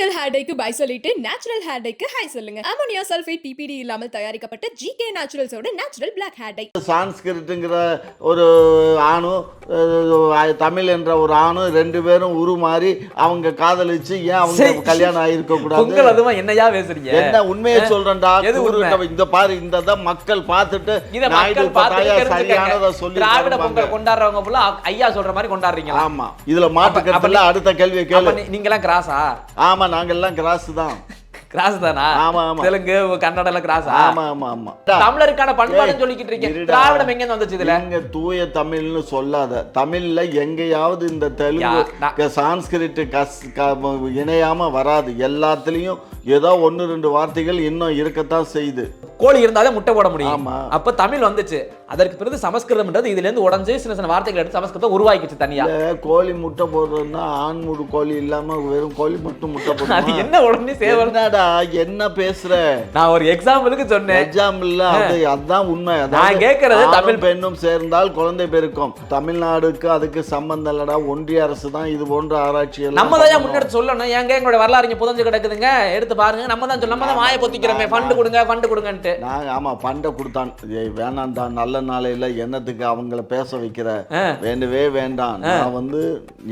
Chemical hair டேக்கு bye சொல்லிட்டு natural hair டேக்கு ஹை சொல்லுங்க. அமோனியா சல்ஃபேட் பிபிடி இல்லாமல் தயாரிக்கப்பட்ட ஜிகே நேச்சுரல்ஸோட நேச்சுரல் பிளாக் ஹேர் டை. சான்ஸ்கிரிட்டுங்கிற ஒரு ஆணும் தமிழ் என்ற ஒரு ஆணும் ரெண்டு பேரும் உருமாறி அவங்க காதலிச்சு ஏன் அவங்க கல்யாணம் ஆயிருக்க கூடாது? என்னையா பேசுறீங்க? என்ன உண்மையை சொல்றேன்டா. இந்த பாரு, இந்த மக்கள் பார்த்துட்டு சரியானதை சொல்லி திராவிட பொங்கல் கொண்டாடுறவங்க போல ஐயா சொல்ற மாதிரி கொண்டாடுறீங்க. ஆமா, இதுல மாட்டுக்கிறதுல அடுத்த கேள்வியை கேளு. நீங்க எல்லாம் கிராஸா? ஆமா, நாங்க எல்லாம் கிராஸ் தான். கிராஸ் தானா? ஆமா ஆமா. தெலுங்கு கன்னடல கிராஸா? ஆமா ஆமா ஆமா. தமிழருக்கான பண்பாடுன்னு சொல்லிக்கிட்டு இருக்கீங்க. திராவிடம் எங்க வந்துச்சு இதுல? நீங்க தூய தமிழ்னு சொல்லாத. தமிழ்ல எங்கேயாவது இந்த தெலுங்கு சான்ஸ்கிரிட் இணையாம வராது. எல்லாத்துலயும் ஏதோ ஒன்னு ரெண்டு வார்த்தைகள் இன்னும் இருக்கத்தான் செய்யுது. கோழி இருந்தாலே முட்டை போட முடியும். ஆமா. அப்ப தமிழ் வந்துச்சு. அதற்கு பிறகு சமஸ்கிருதம்ன்றது இதுல இருந்து உடைஞ்சு சின்ன சின்ன வார்த்தைகள் எடுத்து சமஸ்கிருதம் உருவாக்கிச்சு தனியா. கோழி முட்டை போடுறதுன்னா ஆண் முடு கோழி இல்லாம வெறும் கோழி மட்டும் முட்டை போடுறது. அது என்ன உடனே சேவல்னாடா? என்ன பேசுற? நான் ஒரு எக்ஸாம்பிளுக்கு சொன்னேன். எக்ஸாம்பிள் அதுதான் உண்மை. நான் கேட்கறது தமிழ் பெண்ணும் சேர்ந்தால் குழந்தை பெருக்கும். தமிழ்நாடுக்கு அதுக்கு சம்பந்தம் இல்லடா. ஒன்றிய அரசு தான் இது போன்ற ஆராய்ச்சி நம்ம தான் முன்னெடுத்து சொல்லணும். ஏங்க எங்களோட வரலாறு இங்க புதஞ்சு கிடக்குதுங்க, எடுத்து பாருங்க. நம்ம தான் சொல்ல, நம்ம தான் வாயை பொத்திக்கிறோமே, ஃபண்ட் கொடுங்க ஃபண்ட் கொடுங்கன்ட்டு. நான் ஆமா ஃபண்டை கொடுத்தான். வேணாம் தான், நல்ல நாளையில என்னத்துக்கு அவங்கள பேச வைக்கிற? வேண்டவே வேண்டாம். நான்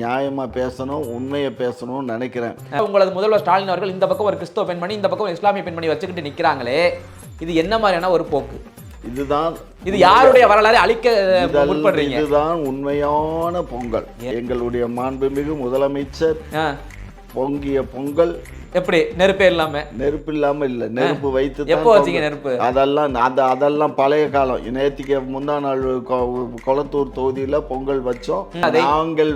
நியாயமா பேசணும், உண்மையை பேசணும்னு நினைக்கிறேன். உங்களது முதல்வர் ஸ்டாலின் அவர்கள் இந்த பக்கம் ஒரு கிறிஸ்தவ பெண்மணி, இந்த பக்கம் இஸ்லாமிய பெண்மணி வச்சுக்கிட்டு நிக்கிறாங்களே, இது என்ன மாதிரியான ஒரு போக்கு? இது யாருடைய வரலாறு அழிக்க முற்படுறீங்க? இதுதான் உண்மையான பொங்கல். எங்களுடைய மாண்புமிகு முதலமைச்சர் பொங்கிய பொங்கல். எப்படி நெருப்பே இல்லாம? நெருப்பு இல்லாம இல்ல, நெருப்பு வைத்து. எப்போ வச்சீங்க நெருப்பு? அதெல்லாம் பழைய காலம். நேத்திக்கு முந்தா நாள் கொளத்தூர் தொகுதியில பொங்கல் வச்சோம். நாங்கள்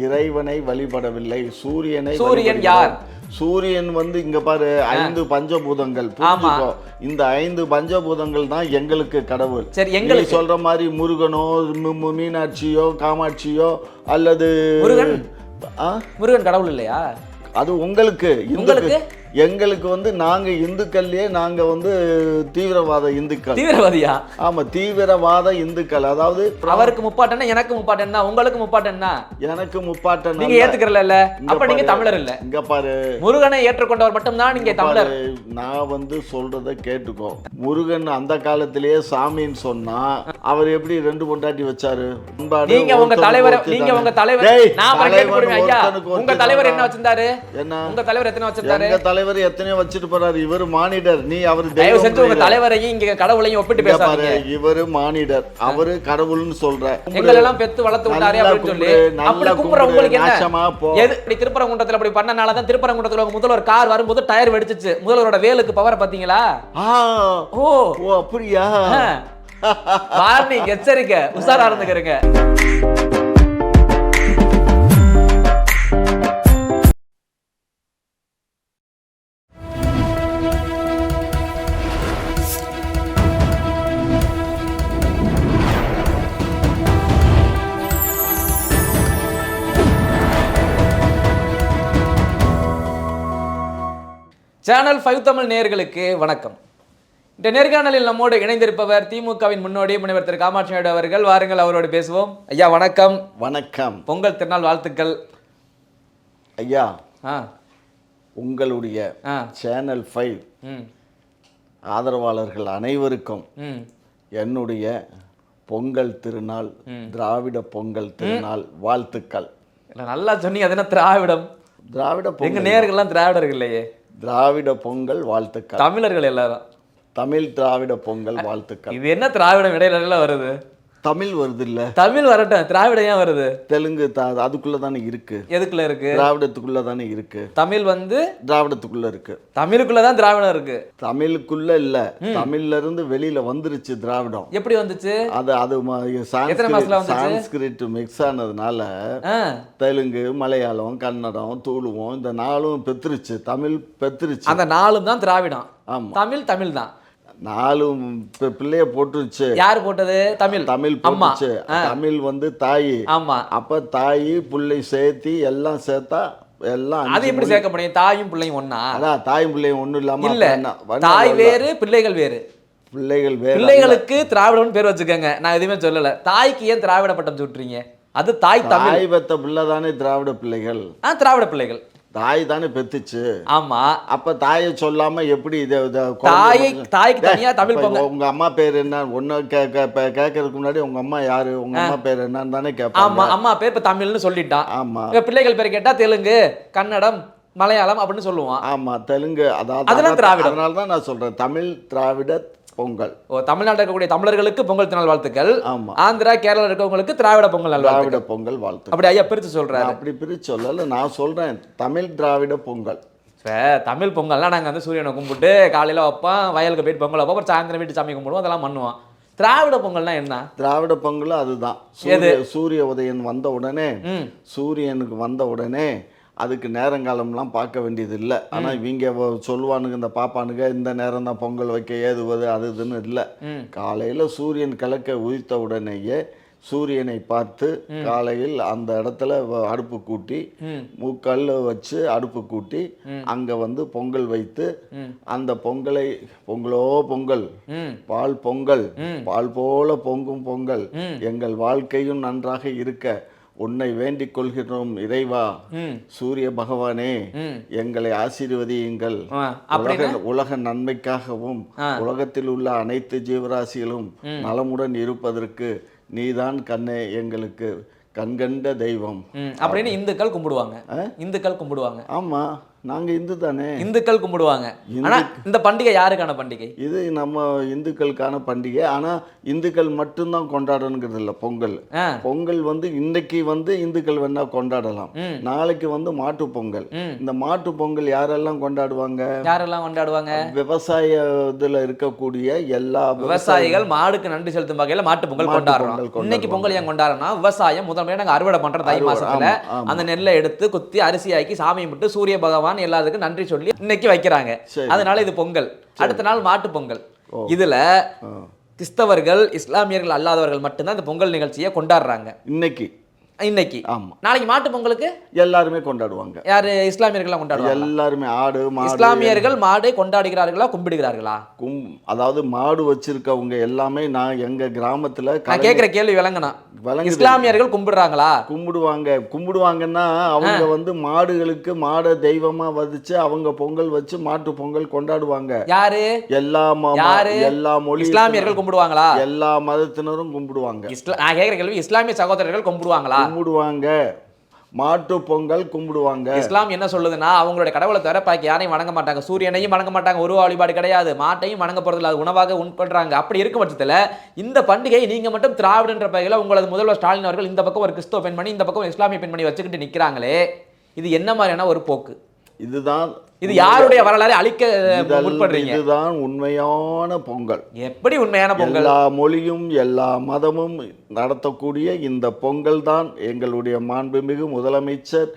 இறைவனை வழிபடவில்லை, சூரியனை. சூரியன் யார்? சூரியன் இங்க பாரு, 5 பஞ்சபூதங்கள். இந்த 5 பஞ்சபூதங்கள் தான் எங்களுக்கு கடவுள். சரி, எங்களுக்கு சொல்ற மாதிரி முருகனோ மீனாட்சியோ காமாட்சியோ அல்லது முருகன் கடவுள் இல்லையா? அது உங்களுக்கு. எங்களுக்கு நாங்க இந்துக்கள்லயே நாங்க தீவிரவாத இந்துக்கள். தீவிரவாதியா? ஆமா, தீவிரவாத இந்துக்கள். அதாவது அவருக்கு முப்பாட்டன்னா எனக்கு முப்பாட்டன்னா உங்களுக்கு முப்பாட்டன்னா? எனக்கு முப்பாட்டன் நீங்க ஏத்துக்கறல. அப்ப நீங்க தமிழர் இல்ல. இங்க பாரு, முருகனை ஏற்றுக்கொண்டவர் மட்டும் தான் நீங்க தமிழர். நான் சொல்றத கேட்டுக்கோ. முருகன் அந்த காலத்திலேயே சாமின்னு சொன்னா அவர் எப்படி 2 பொண்டாட்டி வச்சாரு? நீங்க உங்க தலைவர் நான் ஐயா, உங்க தலைவர் என்ன வச்சிருந்தாரு? என்ன உங்க தலைவர் எத்தனை வச்சிருந்தாரு? தலைவர் எத்தனையோ வச்சிட்டு போறாரு. இவர் மானிடர். நீ அவர் தயவு செஞ்சு உங்க தலைவரையும் இங்க கடவுளையும் ஒப்பிட்டு பேசாதீங்க. இவரு மானிடர், அவரு கடவுள்னு சொல்ற. எங்களை எல்லாம் பெத்து வளர்த்து விட்டாரே அப்படி சொல்லி அப்படி கும்புற உங்களுக்கு என்ன? எது திருப்பரங்குன்றத்துல அப்படி பண்ணனால தான் திருப்பரங்குன்றத்துல முதல்வர் கார் வரும்போது டயர் வெடிச்சிச்சு. முதல்வரோட வேலுக்கு பவரை பாத்தீங்களா? ஓ அப்படியா? வார்னிங், எச்சரிக்கை, உஷாரா இருந்துக்கிறீங்க. சேனல் 5 தமிழ் நேயர்களுக்கு வணக்கம். இந்த நேர்காணலில் நம்மோடு இணைந்திருப்பவர் திமுகவின் முன்னோடி முனைவர் திரு காமாட்சி நாயுடு அவர்கள். வாருங்கள், அவரோடு பேசுவோம். ஐயா வணக்கம். வணக்கம். பொங்கல் திருநாள் வாழ்த்துக்கள். ஐயா, உங்களுடைய சேனல் 5 ஆதரவாளர்கள் அனைவருக்கும் என்னுடைய பொங்கல் திருநாள், திராவிட பொங்கல் திருநாள் வாழ்த்துக்கள். நல்லா சொன்னீங்க. அது என்ன திராவிடம்? திராவிட எங்க நேயர்கள்லாம் திராவிடர்கள் இல்லையே. திராவிட பொங்கல் வாழ்த்துக்கள். தமிழர்கள் எல்லாரும் தமிழ் திராவிட பொங்கல் வாழ்த்துக்கள். இது என்ன திராவிடம் இடையில வருது? தமிழ் வருது இல்ல? தமிழ் வரட்டும், திராவிடம் ஏன் வருது? தெலுங்கு அதுக்குள்ளதானே இருக்கு. எதுக்குள்ள இருக்கு? திராவிடத்துக்குள்ளதானே இருக்கு. தமிழ் திராவிடத்துக்குள்ள இருக்கு. தமிழுக்குள்ளதான் திராவிடம் இருக்கு. தமிழுக்குள்ள இல்ல, தமிழ்ல இருந்து வெளியில வந்துருச்சு திராவிடம். எப்படி வந்துச்சு? அது சான்ஸ்கிரிட் மிக்ஸ் ஆனதுனால தெலுங்கு, மலையாளம், கன்னடம், துளுவம் இந்த 4ம் பெத்துருச்சு. தமிழ் பெத்துருச்சு. அந்த 4ம் தான் திராவிடம். ஆமா, தமிழ் தான். 4 பிள்ளைய போட்டுருச்சு. யாரு போட்டது? தமிழ் போட்டுச்சு. தமிழ் தாய். ஆமா. அப்ப தாய் பிள்ளை சேர்த்தி எல்லாம் சேர்த்தா எல்லாம். அது எப்படி சேர்க்க முடியும்? தாயும் பிள்ளையும் ஒண்ணா? அதான் தாயும் பிள்ளையும் ஒண்ணும் இல்லாம இல்ல. தாய் வேறு, பிள்ளைகள் வேறு. பிள்ளைகளுக்கு திராவிடம் பேர் வச்சுக்கோங்க. நான் எதுவுமே சொல்லல. தாய்க்கு ஏன் திராவிட பட்டம் சுட்டுறீங்க? அது தாய் தமிழ். தாய் பெத்த பிள்ளை தானே திராவிட பிள்ளைகள். திராவிட பிள்ளைகள். தாய் தானே பெத்துச்சு. ஆமா, அப்ப தாயை சொல்லாம எப்படி தாய்க்கு தனியா தமிழ் பொங்கல். உங்க அம்மா பேர் என்ன ஒன்னு கேட்கறதுக்கு முன்னாடி உங்க அம்மா யாரு, உங்க அம்மா பேர் என்னன்னு தானே ஆமா, கேட்பாங்க. அம்மா பேர் இப்ப தமிழ்னு சொல்லிட்டான். ஆமா, இப்ப பிள்ளைகள் பேர் கேட்டா தெலுங்கு, கன்னடம், மலையாளம் அப்படின்னு சொல்லுவான். ஆமா, தெலுங்கு. அதெல்லாம் திராவிடம். அதனால தான் நான் சொல்றேன் தமிழ் திராவிட பொங்கல். தமிழ்நாட்டில் இருக்கக்கூடிய தமிழர்களுக்கு பொங்கல் திருநாள் வாழ்த்துக்கள். ஆமா, ஆந்திரா கேரளா இருக்கவங்களுக்கு திராவிட பொங்கல் நல்வாழ்த்துக்கள். திராவிட பொங்கல் வாழ்த்து. அப்படி ஐயா பிரிச்சு சொல்றாரு. அப்படி பிரிச்சு சொல்லல, நான் சொல்றேன் தமிழ் திராவிட பொங்கல். தமிழ் பொங்கல்னா நாங்க வந்து சூரியனை கும்பிட்டு காலையில வைப்போம், வயலுக்கு போயிட்டு பொங்கல் வைப்போம், அப்புறம் சாயந்தரம் வீட்டு சாமி கும்பிடுவோம், அதெல்லாம் பண்ணுவோம். திராவிட பொங்கல்னா என்ன? திராவிட பொங்கல் அதுதான். சூரிய உதயம் வந்த உடனே, சூரியனுக்கு வந்த உடனே அதுக்கு நேரங்காலம்லாம் பார்க்க வேண்டியது இல்லை. ஆனால் இவங்க சொல்லுவானுங்க, இந்த பாப்பானுங்க இந்த நேரம் தான் பொங்கல் வைக்க ஏதுவது அது இதுன்னு இல்லை. காலையில் சூரியன் கிழக்க உதித்த உடனேயே சூரியனை பார்த்து காலையில் அந்த இடத்துல அடுப்பு கூட்டி மூக்கல் வச்சு அடுப்பு கூட்டி அங்கே வந்து பொங்கல் வைத்து அந்த பொங்கலோ பொங்கல், பால் பொங்கல், பால் போல பொங்கும் பொங்கல், எங்கள் வாழ்க்கையும் நன்றாக இருக்க உன்னை வேண்டிக் கொள்கிறோம் இறைவா, சூரிய பகவானே எங்களை ஆசீர்வதியுங்கள், உலக நன்மைக்காகவும் உலகத்தில் உள்ள அனைத்து ஜீவராசிகளும் நலமுடன் இருப்பதற்கு நீதான் கண்ணே எங்களுக்கு கண்கண்ட தெய்வம் அப்படின்னு இந்துக்கள் கும்பிடுவாங்க. இந்துக்கள் கும்பிடுவாங்க. ஆமா, நாங்க இந்து தானே, இந்துக்கள் கும்பிடுவாங்க. ஆனா இந்த பண்டிகை யாருக்கான பண்டிகை? இது நம்ம இந்துக்களுக்கான பண்டிகை. ஆனா இந்துக்கள் மட்டும்தான் கொண்டாடணுங்கிறது இல்லை. பொங்கல் வந்து இன்னைக்கு வந்து இந்துக்கள் வேணா கொண்டாடலாம், நாளைக்கு வந்து மாட்டு பொங்கல். இந்த மாட்டு பொங்கல் யாரெல்லாம் கொண்டாடுவாங்க? விவசாய இதுல இருக்கக்கூடிய எல்லா விவசாயிகள் மாடுக்கு நன்றி செலுத்தும் வகையில மாட்டு பொங்கல் கொண்டாடுறோம். இன்னைக்கு பொங்கல் ஏன் கொண்டாடுறோம்னா, விவசாயம் முதன்மையா நாங்க அறுவடை பண்ற தை மாசத்துல அந்த நெல்லை எடுத்து குத்தி அரிசியாக்கி சாமி விட்டு சூரிய பகவான் எல்லாத்துக்கும் நன்றி சொல்லி இன்னைக்கு வைக்கிறாங்க. அதனால இது பொங்கல். அடுத்த நாள் மாட்டு பொங்கல். இதுல கிறிஸ்தவர்கள், இஸ்லாமியர்கள் அல்லாதவர்கள் மட்டும்தான் இந்த பொங்கல் நிகழ்ச்சியை கொண்டாடுறாங்க இன்னைக்கு. ஆமா, நாளைக்கு மாட்டு பொங்கலுக்கு எல்லாருமே கொண்டாடுவாங்க. யாரு? இஸ்லாமியர்கள் கொண்டாடுவாங்க. எல்லாருமே ஆடு மாடு. இஸ்லாமியர்கள் மாடை கொண்டாடுகிறார்களா, கும்பிடுகிறார்களா? அதாவது மாடு வச்சிருக்கவங்க எல்லாமே நான் எங்க கிராமத்துல நான் கேட்கிற கேள்வி விளங்கணும். இஸ்லாமியர்கள் கும்பிடுறாங்களா? கும்பிடுவாங்கன்னா அவங்க வந்து மாடுகளுக்கு மாடை தெய்வமா வதிச்சு அவங்க பொங்கல் வச்சு மாட்டு பொங்கல் கொண்டாடுவாங்க. யாரு? எல்லா மொழி இஸ்லாமியர்கள் கும்பிடுவாங்களா? எல்லா மதத்தினரும் கும்பிடுவாங்க. நான் கேட்கிற கேள்வி, இஸ்லாமிய சகோதரர்கள் கும்பிடுவாங்களா? கும்பிடுவாங்க. மாட்டு பொங்கல் கும்பிடுவாங்க. இஸ்லாம் என்ன சொல்லுதுன்னா, அவங்களோட கடவுளை தவிர பாக்கி யாரையும் வணங்க மாட்டாங்க, சூரியனையும் வணங்க மாட்டாங்க, உருவ வழிபாடு கிடையாது, மாட்டையும் வணங்க போறதில்ல, அது உணவாக உட்கொள்றாங்க. அப்படி இருக்கும் பட்சத்தில் இந்த பண்டிகை நீங்க மட்டும் திராவிடன்ற பகையில உங்களது முதல்வர் ஸ்டாலின் அவர்கள் இந்த பக்கம் ஒரு கிறிஸ்தவ பெண்மணி, இந்த பக்கம் இஸ்லாமிய பெண்மணி வச்சுக்கிட்டு நிக்கிறாங்களே, இது என்ன மாதிரியான ஒரு போக்கு? இது யாருடைய வரலாறு அழிக்க முற்படுறீங்க? இதுதான் உண்மையான பொங்கல். எப்படி உண்மையான பொங்கல்? எல்லா மொழியும் எல்லா மதமும் நடத்தக்கூடிய இந்த பொங்கல் தான் எங்களுடைய மாண்புமிகு முதலமைச்சர்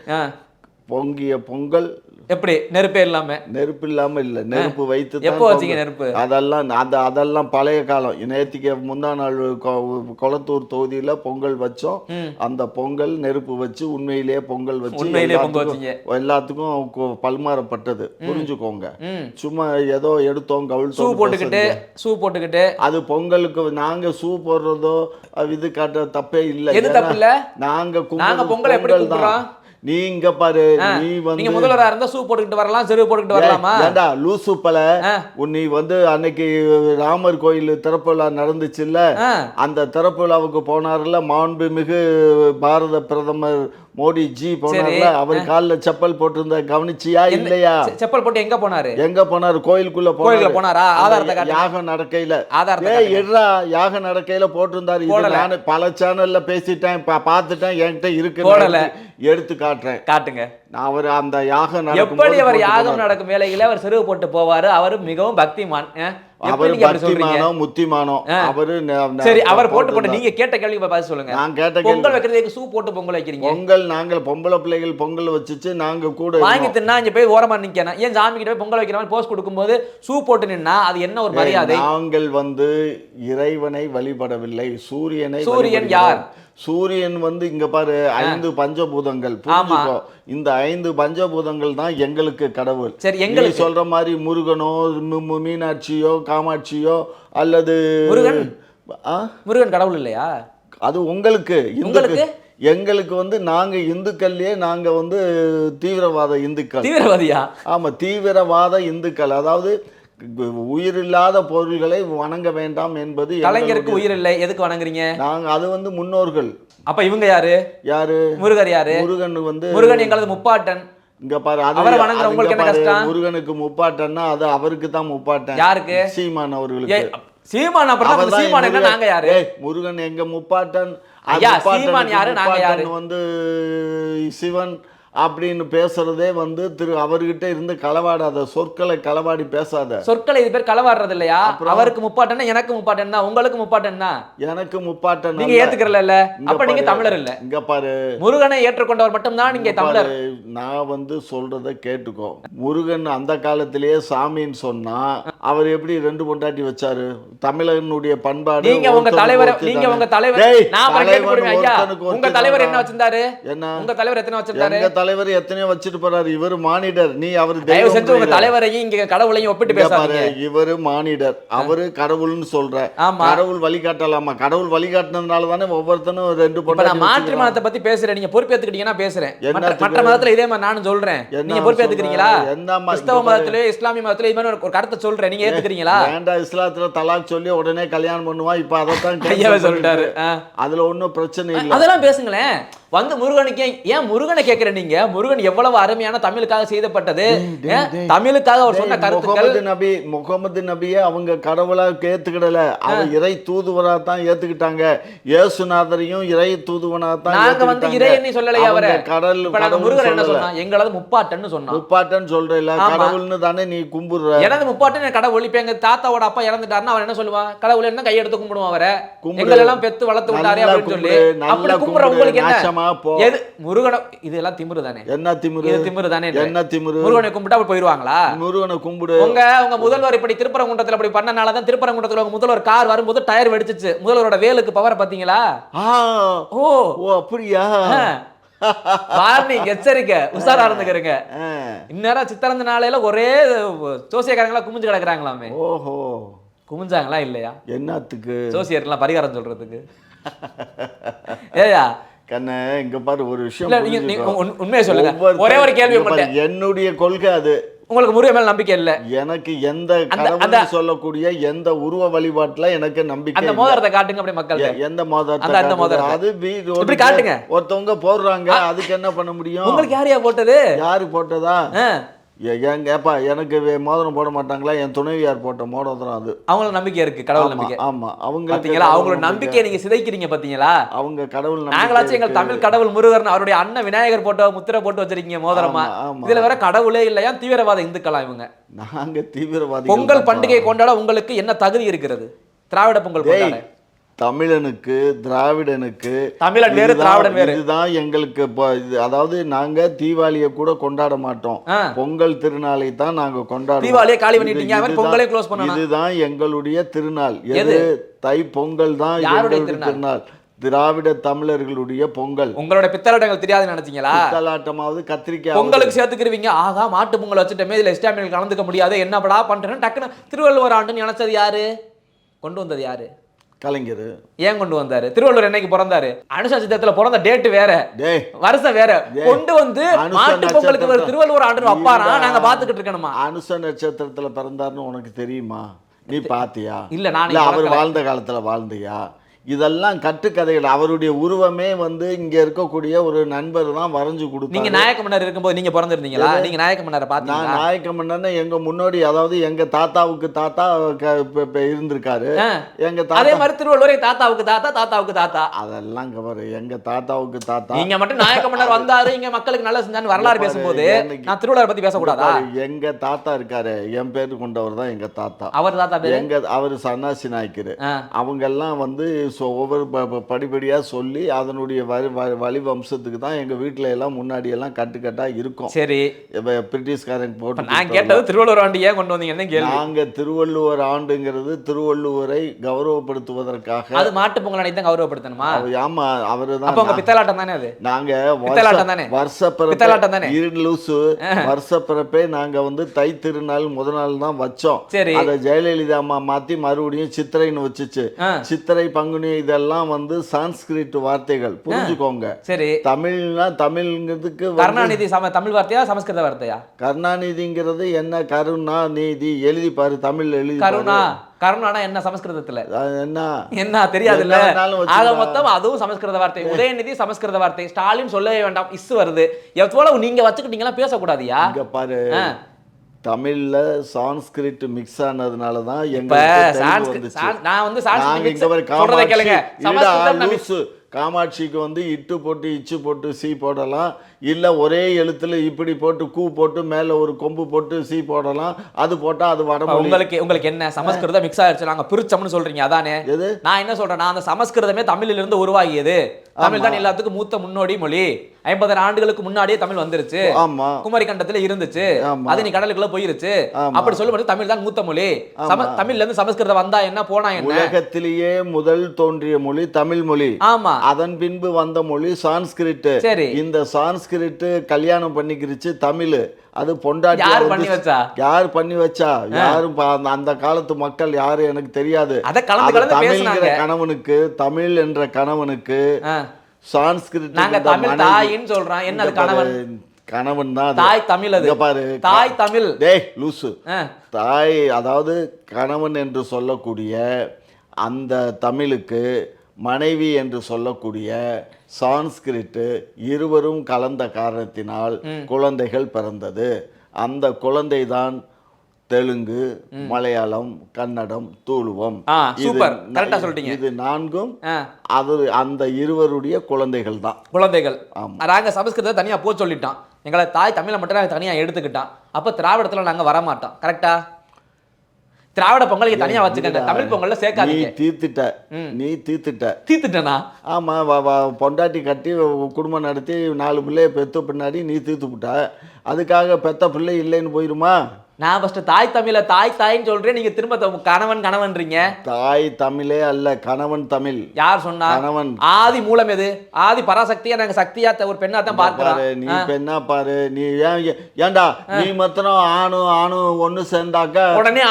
பொங்கிய பொங்கல். எப்படி? நெருப்பு இல்லாம இல்ல, நெருப்பு வைத்து. எப்போ வச்சீங்க நெருப்பு? அதெல்லாம் பழைய காலம். நேத்திக்கு முந்தா நாள் கொளத்தூர் தொகுதியில பொங்கல் வச்சோம். அந்த பொங்கல் நெருப்பு வச்சு உண்மையிலேயே பொங்கல் வச்சு எல்லாத்துக்கும் பல்மாறப்பட்டது. புரிஞ்சுக்கோங்க. சும்மா ஏதோ எடுத்தோம் கவிழ்த்தோம் சூ போட்டுக்கிட்டு அது பொங்கலுக்கு நாங்க சூ போடுறதோ இது காட்ட தப்பே இல்லை. நாங்க பொங்கல் எப்படி தான் நீங்க பாரு, நீங்க முதல்வரா இருந்தா சூ போட்டுக்கிட்டு வரலாம், செருப்பு போட்டுக்கிட்டு வரலாமா? ஏண்டா லூசு பல, நீ வந்து அன்னைக்கு ராமர் கோயில் திறப்பு விழா நடந்துச்சு இல்ல, அந்த திறப்பு விழாவுக்கு போனார்ல மாண்புமிகு பாரத பிரதமர் மோடி ஜி போனார்ல, அவர் காலில் செப்பல் போட்டிருந்த கவனிச்சியா இல்லையா? செப்பல் போட்டு எங்க போனாரு? கோயிலுக்குள்ள போனாரா? யாகம் நடக்கையில யாக நடக்கையில போட்டிருந்தாரு. நான் பல சேனல்ல பேசிட்டேன், பார்த்துட்டேன், என்கிட்ட இருக்கு, எடுத்து காட்டுங்க. அவர் அந்த யாகம் எப்படி அவர் யாகம் நடக்கும் வேளையில அவர் செருப்பு போட்டு போவாரு. அவர் மிகவும் பக்திமான். அவர் பக்திமானோ முத்திமானோ அவரு. சரி, அவர் போட்டு நீங்க கேட்ட கேள்வி பார்த்து சொல்லுங்க. நான் கேட்ட பொங்கல் வைக்கிறதுக்கு சூ போட்டு பொங்கல் வைக்கிறீங்க. பொங்கல் நாங்கள் பொம்பளை பிள்ளைகள் பொங்கல் வச்சுச்சு நாங்க கூட வாங்கி தின்னா இங்க போய் ஓரமா நிக்கணும். ஏன் சாமி கிட்ட போய் பொங்கல் வைக்கிற மாதிரி போஸ்ட் கொடுக்கும்போது சூ போட்டு நின்னா அது என்ன ஒரு மரியாதை? நாங்கள் வந்து இறைவனை வழிபடவில்லை, சூரியனை. சூரியன் யார்? சூரியன் வந்து இங்க பாரு 5 பஞ்சபூதங்கள். புரிஞ்சுக்கோ, இந்த 5 பஞ்சபூதங்கள் தான் எங்களுக்கு கடவுள். சரி, எங்களுக்கு சொல்ற மாதிரி முருகனோ மீனாட்சியோ காமாட்சியோ அல்லது முருகன் கடவுள் இல்லையா? அது உங்களுக்கு எங்களுக்கு வந்து நாங்க இந்துக்கள்லயே நாங்க வந்து தீவிரவாத இந்துக்கள். தீவிரவாதியா? ஆமா, தீவிரவாத இந்துக்கள். அதாவது உயிரில்லாத பொருள்களை வணங்க வேண்டாம் என்பது கலைஞருக்கு உயிர் இல்லை, எதுக்கு வணங்குறீங்க? நாங்க அது வந்து முன்னோர்கள். அப்ப இவங்க யாரு? யாரு? முருகர் யாரு? முருகன் வந்து முருகன் எங்களது முப்பாட்டன். இங்க பாரு, அவரை வணங்குற உங்களுக்கு என்ன கஷ்டம்? முருகனுக்கு முப்பாட்டன்னா அது அவருக்கு தான் முப்பாட்டன். யாருக்கு? சீமான் அவர்களுக்கு. சீமான் அப்புறம் சீமான் என்ன, நாங்க யாரு? முருகன் எங்க முப்பாட்டன். ஐயா, சீமான் யாரு, நாங்க யாரு? வந்து சிவன் அப்படின்னு பேசுறதே வந்து அவர்கிட்ட இருந்து களவாடாத சொற்களை களவாடி பேசாத. சொற்களை இது பேர் களவாடுறது இல்லையா? அவருக்கு முப்பாட்டன், எனக்கு முப்பாட்டன் தான், உங்களுக்கு முப்பாட்டன் தான். எனக்கு முப்பாட்டன் நீங்க ஏத்துக்கறல, அப்ப நீங்க தமிழர் இல்ல. இங்க பாரு, முருகனை ஏற்றுக்கொண்டவர் மட்டும் தான் நீங்க தமிழர். நான் வந்து சொல்றத கேட்டுக்கோ. முருகன் அந்த காலத்திலேயே சாமின்னு சொன்னா அவர் எப்படி 2 பொண்டாட்டி வச்சாரு? தமிழனுடைய பண்பாடு. நீங்க உங்க தலைவர், நீங்க உங்க தலைவர், நான் கேட்கிறேன் ஐயா, உங்க தலைவர் என்ன வச்சிருந்தாரு? என்ன உங்க தலைவர் எத்தனை வச்சிருந்தாரு? தலைவர் எத்தனையோ வச்சிட்டு போறாரு. இவர் மானிடர். நீ அவர் தயவு செஞ்சு உங்க தலைவரையும் இங்க கடவுளையும் ஒப்பிட்டு பேசாதீங்க. இவரு மானிடர், அவரு கடவுள்னு சொல்ற. கடவுள் வழிகாட்டலாமா? கடவுள் வழிகாட்டினதுனால தானே ஒவ்வொருத்தனும் 2 பொண்ணு. நான் மாற்று மதத்தை பத்தி பேசுறேன், நீங்க பொறுப்பேத்துக்கிட்டீங்கன்னா பேசுறேன். மற்ற மதத்துல இதே மாதிரி நானும் சொல்றேன், நீங்க பொறுப்பேத்துக்கிறீங்களா? கிறிஸ்தவ மதத்திலே இஸ்லாமிய மதத்திலே இது மாதிரி ஒரு கருத்தை சொல்றேன், நீங்க ஏத்துக்கிறீங்களா? வேண்டாம், இஸ்லாத்துல தலாக் சொல்லி உடனே கல்யாணம் பண்ணுவான். இப்ப அதைத்தான் சொல்லிட்டாரு. அதுல ஒன்னும் பிரச்சனை இல்லை. அதெல்லாம் பேசுங்களேன். வந்து முருகனுக்கு ஏன் முருகனை கேட்கிற நீங்க? முருகன் எவ்வளவு அருமையான தமிழுக்காக செய்தப்பட்டது, தமிழுக்காக அவர் சொன்ன கருத்துக்கள். முகமது நபியை அவங்க கடவுளா ஏத்துக்கிடல, அவர் இறை தூதுவரா தான் ஏத்துக்கிட்டாங்க. இயேசுநாதரையும் இறை தூதுவனா தான். நாங்க வந்து இறை என்ன சொல்லலையே அவரை. கடல் முருகன் என்ன சொன்னா? எங்களது முப்பாட்டன்னு சொன்னா. முப்பாட்டன் சொல்ற இல்ல, கடவுள்னு தானே நீ கும்பிடுற. எனது முப்பாட்டன் கடவுள். இப்ப எங்க தாத்தாவோட அப்பா இறந்துட்டாருன்னா அவர் என்ன சொல்லுவான்? கடவுள் என்ன கையெடுத்து கும்பிடுவோம் அவரை, எங்களை எல்லாம் பெத்து வளர்த்து விட்டாரே அப்படின்னு சொல்லி. அப்படி கும்பிடுற உங்களுக்கு என்ன? முருகனை இதெல்லாம் திமிரு தானே? என்ன திமிரு? இது திமிரு தானே? என்ன திமிரு? முருகனை கும்பிட்டா போயிருவாங்களா? முருகனை கும்பிடு. உங்க முதல்வர் இப்படி திருப்பரங்குன்றத்துல அப்படி பண்ணனால தான் திருப்பரங்குன்றத்துல உங்க முதல்வர் கார் வரும்போது டயர் வெடிச்சிச்சு. முதல்வரோட வேலுக்கு பவர் பாத்தீங்களா? ஓ அப்படியா? வார்னிங், எச்சரிக்கை, உஷாரா இருந்துக்கிறங்க. இந்நேரம் சித்திரந்த நாளையில ஒரே சோசியக்காரங்களா குமிஞ்சு கிடக்குறாங்களாமே. ஓஹோ, குமிஞ்சாங்களா இல்லையா? என்னத்துக்கு? சோசியர்லாம் பரிகாரம் சொல்றதுக்கு. ஏயா கண்ணே, இங்க பாரு ஒரு விஷயம். உண்மையை சொல்லுங்க. ஒரே ஒரு கேள்வி. என்னுடைய கொள்கை அது. உங்களுக்கு முருகன் மேல நம்பிக்கை இல்ல? எனக்கு எந்த கடவுள் சொல்லக்கூடிய எந்த உருவ வழிபாட்டுல எனக்கு நம்பிக்கை. அந்த மோதிரத்தை காட்டுங்க அப்படி மக்கள். எந்த மோதிரத்தை? அது இப்படி காட்டுங்க. ஒருத்தவங்க போடுறாங்க, அதுக்கு என்ன பண்ண முடியும்? உங்களுக்கு யாரையா போட்டது? யாரு போட்டதா? ஏப்பா, எனக்கு மோதிரம் போட மாட்டாங்களா? என் துணைவியார் போட்ட மோதிரம் அது. அவங்களுக்கு நம்பிக்கை இருக்கு, கடவுள் நம்பிக்கை. ஆமா, அவங்க பாத்தீங்களா, அவங்களோட நம்பிக்கையை நீங்க சிதைக்கிறீங்க பாத்தீங்களா? அவங்க கடவுள். நாங்களாச்சும் எங்கள் தமிழ் கடவுள் முருகர் அவருடைய அண்ணன் விநாயகர் போட்டோ முத்திரை போட்டு வச்சிருக்கீங்க மோதிரமா. இதுல வேற கடவுளே இல்லையா? தீவிரவாத இந்துக்களா இவங்க? நாங்க தீவிரவாதி. பொங்கல் பண்டிகை கொண்டாட உங்களுக்கு என்ன தகுதி இருக்கிறது? திராவிட பொங்கல் கொண்டாட தமிழனுக்கு திராவிடனுக்கு, தமிழன் வேறு திராவிடன் வேறு. இதுதான் எங்களுக்கு. அதாவது நாங்க தீபாவளியை கூட கொண்டாட மாட்டோம், பொங்கல் திருநாளை தான் நாங்க கொண்டாடுவோம். தீபாவளியை காலி பண்ணிட்டீங்க, பொங்கலை க்ளோஸ் பண்ணணும். இதுதான் எங்களுடைய திருநாள். எது? தை பொங்கல் தான் எங்களுடைய திருநாள். திராவிட தமிழர்களுடைய பொங்கல். உங்களோட பித்தலாட்டங்கள் தெரியாது நினைச்சீங்களா? பித்தலாட்டமாவது கத்திரிக்காய் பொங்கலுக்கு சேர்த்துக்கிறீங்க. ஆகா, மாட்டு பொங்கல் வச்சுட்டமே, இதுல இஸ்லாமியர்கள் கலந்துக்க முடியாது, என்னப்படா பண்றேன்னு டக்குன்னு திருவள்ளுவர் ஆண்டுன்னு நினைச்சது யாரு? கொண்டு வந்தது யாரு? கலைஞர். ஏன் கொண்டு வந்தாரு? திருவள்ளுவர் என்னைக்கு பிறந்தாரு? அனுஷ நட்சத்திரத்துல பிறந்த டேட் வேற, வருஷம் வேற. கொண்டு வந்து மாட்டு பொங்கலுக்கு திருவள்ளுவர் ஆண்டு அப்பாரா நாங்க பாத்துக்கிட்டு இருக்கணுமா? அனுஷ நட்சத்திரத்துல பிறந்தாருன்னு உனக்கு தெரியுமா? நீ பாத்தியா? இல்ல, நான் அவர் வாழ்ந்த காலத்துல வாழ்ந்தியா? இதெல்லாம் கட்டுக்கதைகள். அவருடைய உருவமே வந்து இங்க இருக்கக்கூடிய ஒரு நண்பர் தான் வரைஞ்சு கொடுத்தாரு. நீங்க நாயக்க மன்னர் இருக்கும்போது நீங்க பிறந்திருந்தீங்களா? நீங்க நாயக்க மன்னரை பார்த்தீங்களா? நான் நாயக்க மன்னர்னா எங்க முன்னோடி, அதாவது எங்க தாத்தாவுக்கு தாத்தா இருந்திருக்காரு. எங்க தாத்தா. அதே மாதிரி திருவள்ளுவரே தாத்தாவுக்கு தாத்தா, தாத்தாவுக்கு தாத்தா. அதெல்லாம் கவரு. எங்க தாத்தாவுக்கு தாத்தா. நீங்க மட்டும் நாயக்க மன்னர் வந்தாரு, இங்க மக்களுக்கு நல்ல செஞ்சான்னு வரலாறு பேசும்போது நான் திருவள்ளுவர் பத்தி பேசக்கூடாதா? எங்க தாத்தா இருக்காரு, என் பேரு கொண்டவர் தான் எங்க தாத்தா. அவர் தாத்தா பேரு எங்க அவரு சன்னாசி நாய்க்கரு. அவங்க எல்லாம் வந்து ஒவ்வொரு படிப்படியா சொல்லி அதனுடைய வழி வம்சத்துக்கு தான் எங்க வீட்டுல எல்லாம் முன்னாடி எல்லாம் கட்டுக்கட்டா இருக்கும். சரி, பிரிட்டிஷ்காரன் போட்டு. நான் கேட்டது திருவள்ளுவர் ஆண்டு ஏன் கொண்டு வந்தீங்கன்னு. நாங்க திருவள்ளுவர் ஆண்டுங்கிறது திருவள்ளுவரை கௌரவப்படுத்துவதற்காக. அது மாட்டு பொங்கல் அன்னைக்கு தான் கௌரவப்படுத்தணுமா? ஆமா, அவருதான். அப்ப உங்க பித்தலாட்டம் தானே அது? நாங்க வருஷப்பிறப்பே நாங்க வந்து தை திருநாள் முதல் நாள் தான் வச்சோம். சரி, அதை ஜெயலலிதா அம்மா மாத்தி மறுபடியும் சித்திரைன்னு வச்சுச்சு. சித்திரை பங்குனி சங்குனி இதெல்லாம் வந்து சான்ஸ்கிரிட் வார்த்தைகள், புரிஞ்சுக்கோங்க. சரி, தமிழ்னா தமிழ்ங்கிறதுக்கு கருணாநிதி தமிழ் வார்த்தையா சமஸ்கிருத வார்த்தையா? கருணாநிதிங்கிறது என்ன, கருணா நீதி எழுதி பாரு, தமிழ் எழுதி கருணா, கருணானா என்ன சமஸ்கிருதத்துல? என்ன என்ன தெரியாது இல்ல? என்ன வேணாலும் ஆக வச்சுக்கலாம். மொத்தம் அதுவும் சமஸ்கிருத வார்த்தை. உதயநிதி சமஸ்கிருத வார்த்தை, ஸ்டாலின் சொல்லவே வேண்டாம், இஸ் வருது. எவ்வளவு நீங்க வச்சுக்கிட்டீங்களா பேசக்கூடாதியா? இங்க பாரு, தமிழ்ல சான்ஸ்கிரிட் மிக்ஸ் ஆனதுனால தான் நான் வந்து சொல்றதை கேளுங்க. காமாட்சிக்கு வந்து இட்டு போட்டு இச்சு போட்டு சி போடலாம், இல்ல ஒரே எழுத்துல இப்படி போட்டு கூ போட்டு மேல ஒரு கொம்பு போட்டு சி போடலாம். அது போட்டா அது வடமொழி. உங்களுக்கு என்ன சமஸ்கிருதம் மிக்ஸ் ஆயிடுச்சு, நாங்க பிரிச்சோம்னு சொல்றீங்க அதானே? எது? நான் என்ன சொல்றேன், அந்த சமஸ்கிருதமே தமிழில இருந்து உருவாகியது. தமிழ் தான் எல்லாத்துக்கும் மூத்த முன்னோடி மொழி. 50 ஆண்டுகளுக்கு முன்னாடியே தமிழ் வந்துருச்சு. ஆமா, குமரி கண்டத்துல இருந்துச்சு, அது நீ கடலுக்குள்ள போயிருச்சு. அப்படி சொல்லும்போது தமிழ் தான் மூத்த மொழி. தமிழ்ல இருந்து சமஸ்கிருதம் வந்தா என்ன போனா என்ன? உலகத்திலேயே முதல் தோன்றிய மொழி தமிழ் மொழி. ஆமா, அதன் பின்பு வந்த மொழி சான்ஸ்கிரிட். சரி, இந்த சான்ஸ்கிரிட் கல்யாணம் பண்ணிக்கிருச்சு தமிழ். அது பொண்டாட்டி யார் பண்ணி வச்சா? யாரும் அந்த காலத்து மக்கள் யாரு எனக்கு தெரியாது. தமிழ்ங்கிற கணவனுக்கு, தமிழ் என்ற கணவனுக்கு சான்ஸ்கிரிட் சொல்றான். என்ன கணவன்? கணவன் தான் தாய் தமிழ். அது பாரு, தாய் தமிழ். டேய் லூசு, தாய் அதாவது கணவன் என்று சொல்லக்கூடிய அந்த தமிழுக்கு மனைவி என்று சொல்லக்கூடிய சான்ஸ்கிரிட் இருவரும் கலந்த காரணத்தினால் குழந்தைகள் பிறந்தது. அந்த குழந்தை தான் தெலுங்கு, மலையாளம், கன்னடம், தூளுவம். இது நான்கும் அது அந்த இருவருடைய குழந்தைகள் தான். குழந்தைகள். நாங்க சமஸ்கிருதத்தை தனியா போ சொல்லிட்டான், எங்களை தாய் தமிழை மட்டும் நாங்க தனியா எடுத்துக்கிட்டான். அப்ப திராவிடத்துல நாங்க வர மாட்டோம். கரெக்டா? திராவிட பொங்கலுக்கு தனியா வச்சுக்கங்க, தமிழ் பொங்கல்ல சேர்க்காதீங்க. நீ தீர்த்துட்டனா? ஆமா, பொண்டாட்டி கட்டி குடும்பம் நடத்தி 4 பிள்ளைய பெத்த பின்னாடி நீ தீர்த்துப்புட்ட. அதுக்காக பெத்த பிள்ளை இல்லைன்னு போயிருமா? நான் ஃபர்ஸ்ட் தாய் தமிழ தாய்ன்னு சொல்றேன், நீங்க திரும்ப கணவன்றீங்க. தாய் தமிழே அல்ல, கணவன் தமிழ். யார் சொன்னா? கணவன். ஆதி மூலம் எது? ஆதி பராசக்தியா நாங்க சக்தியா ஒரு பெண்ணா தான் பார்க்கறோம். நீ பெண்ணா பாரு. நீ ஏன்டா நீ மாத்திரம் ஆணும் ஒண்ணு சேர்ந்தாக்க உடனே